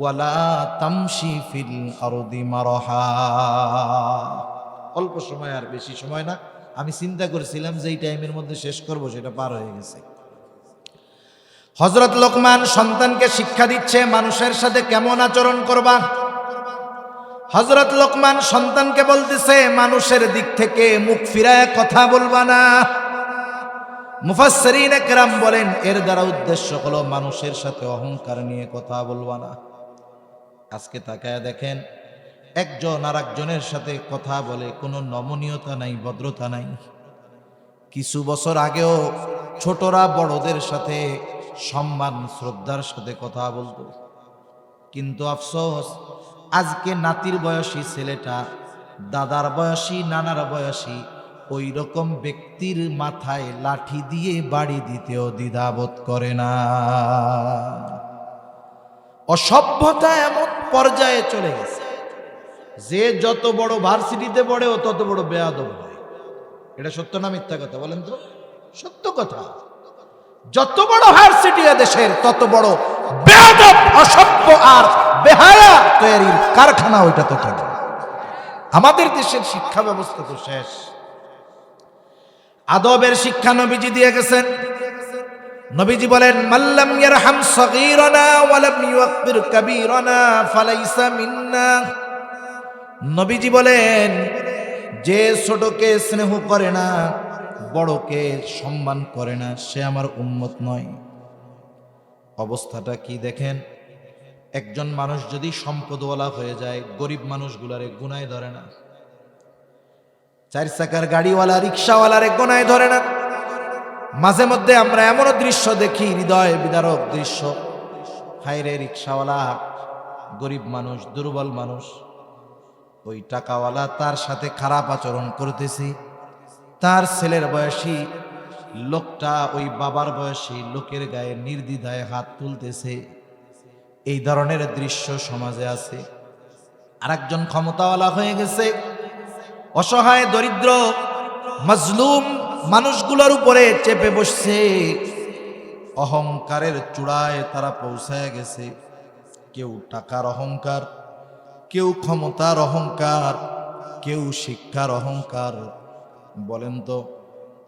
ওয়ালা তামশি ফিল আরদি মারহা। অল্প সময়, আর বেশি সময় না। আমি চিন্তা করেছিলাম যে এই টাইমের মধ্যে শেষ করব, সেটা পার হয়ে গেছে। হযরত লোকমান সন্তানকে শিক্ষা দিচ্ছে মানুষের সাথে কেমন আচরণ করবা। হযরত লোকমান সন্তানকে বলতেছে, মানুষের দিক থেকে মুখ ফিরায় কথা বলবা না। মুফাসসিরিনে কেরাম বলেন এর দ্বারা উদ্দেশ্য হলো মানুষের সাথে অহংকার নিয়ে কথা বলবা না। আজকে তাকায় দেখেন, একজন আর একজনের সাথে কথা বলে, কোনো নমনীয়তা নাই, ভদ্রতা নাই। কিছু বছর আগেও ছোটরা বড়দের সাথে সম্মান শ্রদ্ধার সাথে কথা বলতো, কিন্তু আফসোস আজকে নাতির বয়সী ছেলেটা দাদার বয়সী, নানার বয়সী ওই রকম ব্যক্তির মাথায় লাঠি দিয়ে বাড়ি দিতেও দ্বিধাবোধ করে না। অসভ্যতা এমন পর্যায়ে চলে গেছে যে যত বড় ভার্সিটিতে পড়ে ও তত বড় বেয়াদব হয়। এটা সত্য না মিথ্যা কথা বলেন তো? সত্য কথা। যত বড় ভার্সিটি দেশের তত বড় বেয়াদব, অসভ্য আর বেহায়া তৈরির কারখানা ওইটা তত বড়। আমাদের দেশের শিক্ষা ব্যবস্থা তো শেষ। আদবের শিক্ষা নবীজি দিয়ে গেছেন। নবীজি বলেন, মাল্লাম ইয়ারহাম সগীরানা ওয়া লাম ইউক্বির কাবীরানা ফালাইসা মিন্না। নবীজি বলেন, যে ছোটকে স্নেহ করে না, বড়কে সম্মান করে না, সে আমার উম্মত নয়। অবস্থাটা কি দেখেন, একজন মানুষ যদি সম্পদওয়ালা হয়ে যায়, গরিব মানুষগুলারে গুনায় ধরে না। 4 চাকার গাড়িওয়ালা, রিক্সাওয়ালারে গুনায় ধরে না। মাঝে মধ্যে আমরা এমনও দৃশ্য দেখি, হৃদয় বিদারক দৃশ্য। হায়রে, রিক্সাওয়ালা গরিব মানুষ, দুর্বল মানুষ, ওই টাকাওয়ালা তার সাথে খারাপ আচরণ করতেছি। তার ছেলের বয়সী লোকটা ওই বাবার বয়সী লোকের গায়ে নির্দ্বিধায় হাত তুলতেছে। এই ধরনের দৃশ্য সমাজে আছে। আরেকজন ক্ষমতাওয়ালা হয়ে গেছে, অসহায় দরিদ্র মাজলুম মানুষগুলোর উপরে চেপে বসছে। অহংকারের চূড়ায় তারা পৌঁছায় গেছে। কেউ টাকার অহংকার, কেউ ক্ষমতার অহংকার, কেউ শিক্ষার অহংকার। বলেন তো,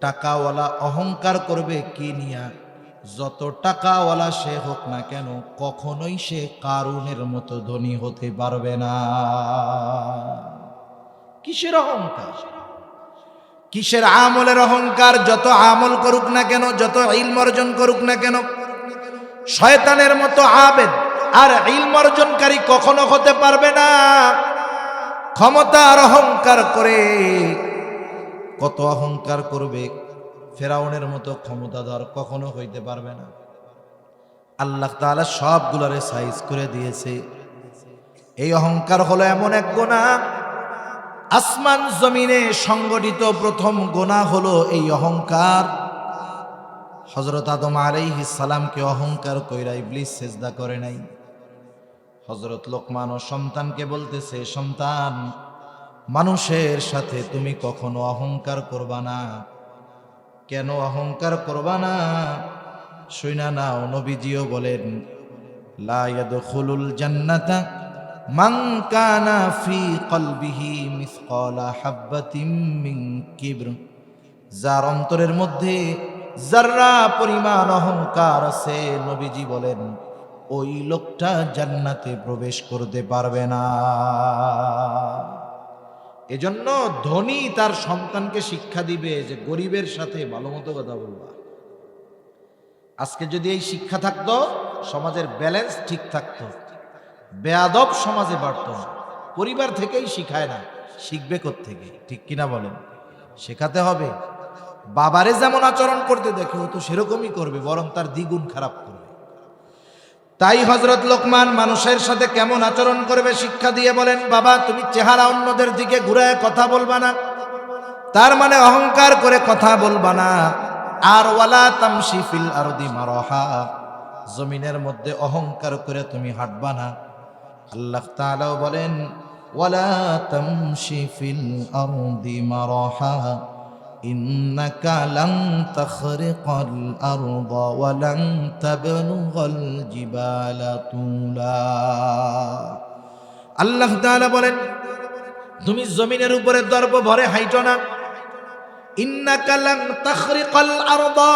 টাকাওয়ালা অহংকার করবে কি নিয়া? যত টাকাওয়ালা সে হোক না কেন, কখনোই সে কারুনের মতো ধনী হতে পারবে না। কিসের অহংকার? কিসের আমলের অহংকার? যত আমল করুক না কেন, যত ইলম অর্জন করুক না কেন, শয়তানের মতো আবেদ আর ইলম অর্জনকারী কখনো হতে পারবে না। ক্ষমতার অহংকার করে, কত অহংকার করবে, ফেরাউনের মতো ক্ষমতাধর কখনো হইতে পারবে না। আল্লাহ তাআলা সবগুলোরে সাইজ করে দিয়েছে। এই অহংকার হলো এমন এক গুনাহ, আসমান জমিনে সংগঠিত প্রথম গুনাহ হলো এই অহংকার। হযরত আদম আলাইহিস সালামকে অহংকার কইরা ইবলিস সিজদা করে নাই। হযরত লোকমান ও সন্তানকে বলতেছে, সন্তান, মানুষের সাথে তুমি কখনো অহংকার করবা না। কেন অহংকার করবা না? শুনা নাও, নবীজিও বলেন লা ইয়াদখুলুল জান্নাতা মান কানা ফি কলবিহি মিসকালা হাববাতিন মিন কিবর, যার অন্তরের মধ্যে যাররা পরিমাণ অহংকার আছে, নবীজি বলেন ওই লোকটা জান্নাতে প্রবেশ করতে পারবে না। এজন্য ধনী তার সন্তানকে শিক্ষা দিবে যে গরিবের সাথে ভালো মতো কথা বলবা। আজকে যদি এই শিক্ষা থাকতো, সমাজের ব্যালেন্স ঠিক থাকতো, বেয়াদব সমাজে বাড়তো না। পরিবার থেকেই শিখায় না, শিখবে কোত্থেকে? ঠিক কিনা বলেন? শেখাতে হবে। বাবারে যেমন আচরণ করতে দেখে ও তো সেরকমই করবে, বরং তার দ্বিগুণ খারাপ করবে। তাই হযরত লোকমান মানুষের সাথে কেমন আচরণ করবে শিক্ষা দিয়ে বলেন, বাবা তুমি চেহারা অন্যদের দিকে ঘুরায় কথা বলবা না, তার মানে অহংকার করে কথা বলবা না। আর ওয়ালা তামশি ফিল আরদি মারহা, জমিনের মধ্যে অহংকার করে তুমি হাঁটবা না। আল্লাহ তাআলাও বলেন ওয়ালা তামশি ফিল আরদি মারহা ইন্নাকা লান তাখরিকাল আরদা ওয়া লান তাবলুগাল জিবালা তুলা। আল্লাহ তাআলা বলেন তুমি জমিনের উপরে দর্প ভরে হাইটো না। ইন্নাকা লান তাখরিকাল আরদা,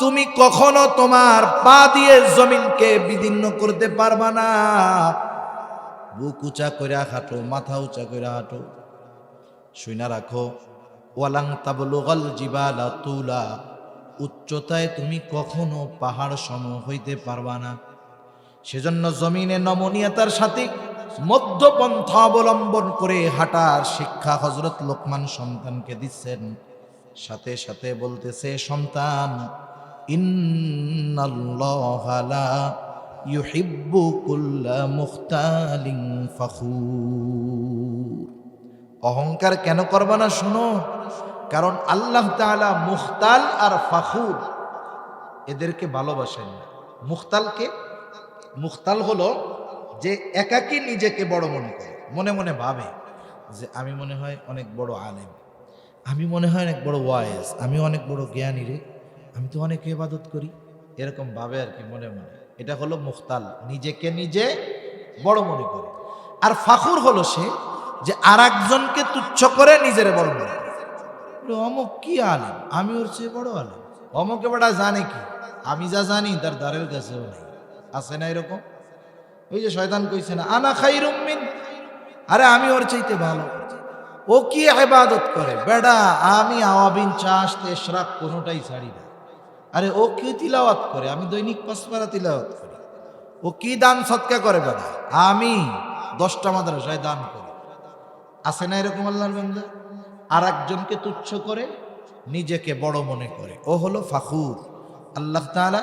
তুমি কখনো তোমার পা দিয়ে জমিনকে বিদীর্ণ করতে পারবা না। বুক উঁচা করে হাঁটো, মাথা উঁচা করে হাঁটো। শুইনা রাখো, ওয়ালাং তাবলুগাল জিবালা তুলা, উচ্চতায় তুমি কখনো পাহাড় সম হইতে পারবা না। সেজন্য জমিনে নমনীয়তার সাথে মধ্যপন্থা অবলম্বন করে হাঁটার শিক্ষা হযরত লোকমান সন্তানকে দিচ্ছেন। সাথে সাথে বলতেছে, সন্তান ইন্নাল্লাহা লা ইউহিব্বু কুল্লা মুখতালিন ফখুর। অহংকার কেন করবা না শোনো, কারণ আল্লাহ তাআলা মুখতাল আর ফাখুর এদেরকে ভালোবাসেন না। মুখতালকে, মুখতাল হলো যে একাকী নিজেকে বড় মনে করে, মনে মনে ভাবে যে আমি মনে হয় অনেক বড় আলেম, আমি মনে হয় অনেক বড় ওয়াইজ, আমি অনেক বড় জ্ঞানী রে, আমি তো অনেক ইবাদত করি, এরকম ভাবে আর কি মনে মনে। এটা হলো মুখতাল, নিজেকে নিজে বড় মনে করে। আর ফাখুর হলো সে যে আর একজনকে তুচ্ছ করে নিজের বড় মনে করে। অমুক কি আলেম, আমি ওর চেয়ে বড় আলেম, অমুকে বড়া জানে কি, আমি যা জানি তার দ্বারের কাছেও নেই। আছে না এরকম? ওই যে শয়তান কইছে না আনা খাইরুম মিন, আরে আমি ওর চাইতে ভালো। ও কি ইবাদত করে বেডা, আমি আওয়াবিন চাষ তেশরাক কোনোটাই ছাড়ি না। আরে ও কি তিলাওয়াত করে, আমি দৈনিক 5 পারা তিলাওয়াত করি। ও কি দান সৎকা করে বেডা, আমি 10টা মাদ্রাসায় দান করি। আছে না এরকম আল্লাহর বান্দা? আর একজনকে তুচ্ছ করে নিজেকে বড় মনে করে, ও হলো ফাখুর। আল্লাহ তাআলা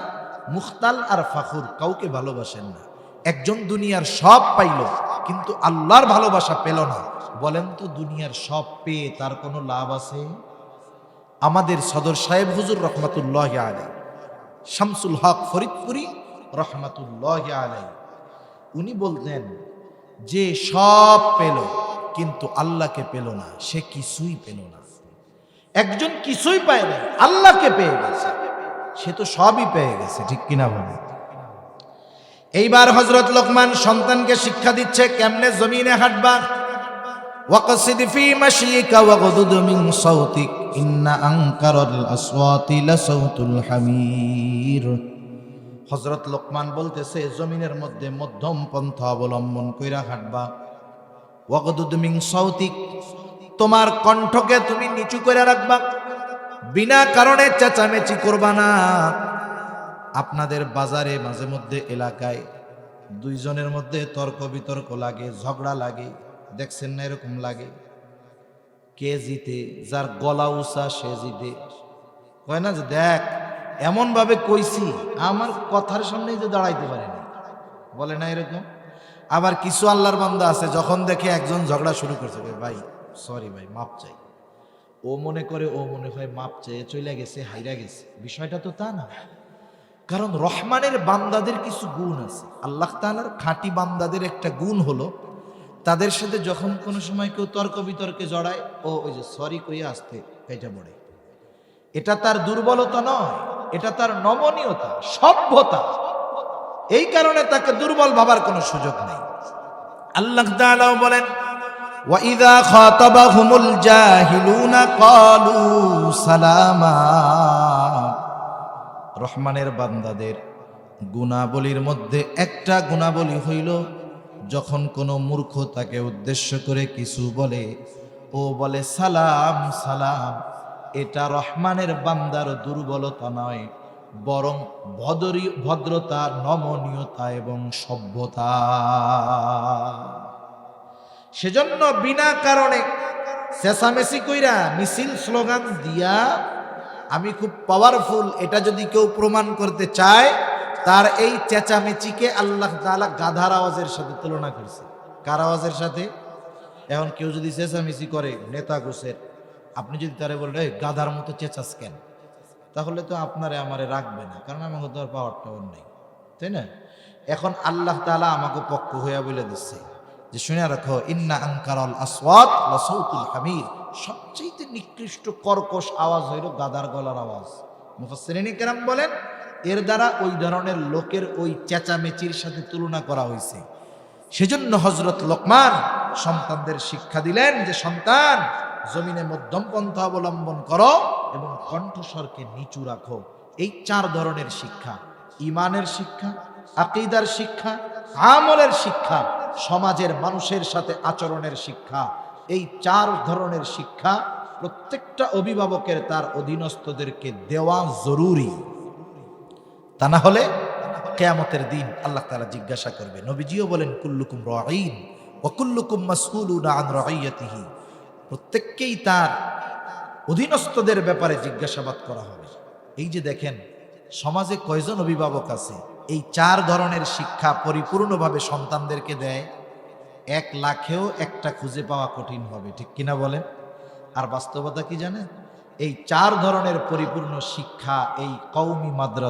মুখতাল আর ফাখুর কাউকে ভালোবাসেন না। একজন দুনিয়ার সব পাইল কিন্তু আল্লাহর ভালোবাসা পেল না, বলেন তো দুনিয়ার সব পেয়ে তার কোনো লাভ আছে? আমাদের সদর সাহেব হুজুর রহমাতুল্লাহ আলাইহি, শামসুল হক ফরিদপুরি রহমাতুল্লাহ আলাইহি, উনি বলতেন যে সব পেল কিন্তু আল্লাহকে পেল না, সে কিছুই পেল না। একজন কিছুই পায় না, আল্লাহকে পেয়ে গেছে, সে তো সবই পেয়ে গেছে। ঠিক কিনা বলে? এইবার হযরত লোকমান সন্তানকে শিক্ষা দিচ্ছে কেমনে জমিনে হাঁটবা। ওয়াকসিদ ফি মাশিকা ওয়াগদুদ মিন সাউতিক ইন্না আনকারাল আসওয়াতি লাসাউতুল হামির। হযরত লোকমান বলতেছে জমিনের মধ্যে মধ্যম পন্থা অবলম্বন কইরা হাঁটবা। ওয়াগদুদ মিন সাউতিক, তোমার কণ্ঠকে তুমি নিচু করে রাখবা, বিনা কারণে চেঁচামেচি করবা না। আপনাদের বাজারে মাঝে মধ্যে এলাকায় দুইজনের মধ্যে তর্ক বিতর্ক লাগে, ঝগড়া লাগে, দেখছেন না? এরকম লাগে। কে জিতে? যার গলা উঁচা সে জিতে। কয় না যে দেখ এমন ভাবে কইছি আমার কথার সামনেই যে দাঁড়াইতে পারেনি, বলে না এরকম? আবার কিছু আল্লাহর বান্দা আছে যখন দেখে একজন ঝগড়া শুরু করছে, ভাই সরি ভাই মাপ চাই, ও মনে করে ও মনে হয় মাপ চেয়ে চলে গেছে, হাইরা গেছে। বিষয়টা তো তা না। কারণ রহমানের বান্দাদের কিছু গুণ আছে। আল্লাহ তাআলার খাঁটি বান্দাদের একটা গুণ হলো তাদের সাথে যখন কোনো সময় কেউ তর্ক বিতর্কে জড়ায়, ও ওই যে সরি কইয়া আসতে কেটে পড়ে। এটা তার দুর্বলতা নয়, এটা তার নমনীয়তা, সভ্যতা। এই কারণে তাকে দুর্বল ভাবার কোনো সুযোগ নেই। আল্লাহ তাআলা বলেন, وَإِذَا خَاطَبَهُمُ الْجَاهِلُونَ قَالُوا سَلَامًا। রহমানের বান্দাদের গুণাবলীর মধ্যে একটা গুণাবলী হইল, যখন কোনো মূর্খ তাকে উদ্দেশ্য করে কিছু বলে, ও বলে সালাম সালাম। এটা রহমানের বান্দার দুর্বলতা নয়, বরং ভদ্রতা, নমনীয়তা এবং সভ্যতা। সেজন্য বিনা কারণে চেঁচামেচি কইরা, মিছিল স্লোগান দিয়া আমি খুব পাওয়ারফুল, এটা যদি কেউ প্রমাণ করতে চায়, তার এই চেঁচামেচিকে আল্লাহ তাআলা গাধার আওয়াজের সাথে তুলনা করছে। কার আওয়াজের সাথে? এখন কেউ যদি চেঁচামেচি করে নেতা গোছের, আপনি যদি তারে বলেন এই গাধার মতো চেঁচাস কেন, তাহলে তো আপনারে আমারে রাখবে না, কারণ আমাকে তো আর পাওয়ার টাওয়ার নেই, তাই না? এখন আল্লাহ তাআলা আমাকে পক্ষ হইয়া বলে দিচ্ছে যে শুনে রাখো, ইন্না আনকারাল আসওয়াত লাসাউতুল হামির, সবচেয়ে নিকৃষ্ট কর্কশ আওয়াজ হইল গাধার গলার আওয়াজ। মুফাসসিরিন কেরাম বলেন এর দ্বারা ওই ধরনের লোকের ওই চেঁচামেচির সাথে তুলনা করা হয়েছে। সেজন্য হযরত লোকমান সন্তানদের শিক্ষা দিলেন যে সন্তান, জমিনে মধ্যম পন্থা অবলম্বন করো এবং কণ্ঠস্বরকে নিচু রাখো। এই 4 ধরনের শিক্ষা, ঈমানের শিক্ষা, আকীদার শিক্ষা, আমলের শিক্ষা, সমাজের মানুষের সাথে আচরণের শিক্ষা, এই 4 ধরনের শিক্ষা প্রত্যেকটা অভিভাবকের তার অধীনস্থদেরকে দেওয়া জরুরি। তা না হলে কিয়ামতের দিন আল্লাহ তাআলা জিজ্ঞাসা করবে। নবীজিও বলেন কুল্লুকুম রাঈন ওয়া কুল্লুকুম মাসউলুনা আন রাঈয়াতিহি, প্রত্যেককেই তার অধীনস্থদের ব্যাপারে জিজ্ঞাসাবাদ করা হবে। এই যে দেখেন সমাজে কয়জন অভিভাবক আছে এই 4 ধরনের শিক্ষা পরিপূর্ণভাবে সন্তানদেরকে দেয়? 1 লাখেও একটা খুঁজে পাওয়া কঠিন হবে, ঠিক কিনা বলেন? আর বাস্তবতা কি জানেন? এই 4 ধরনের পরিপূর্ণ শিক্ষা এই কওমি মাদ্রাসা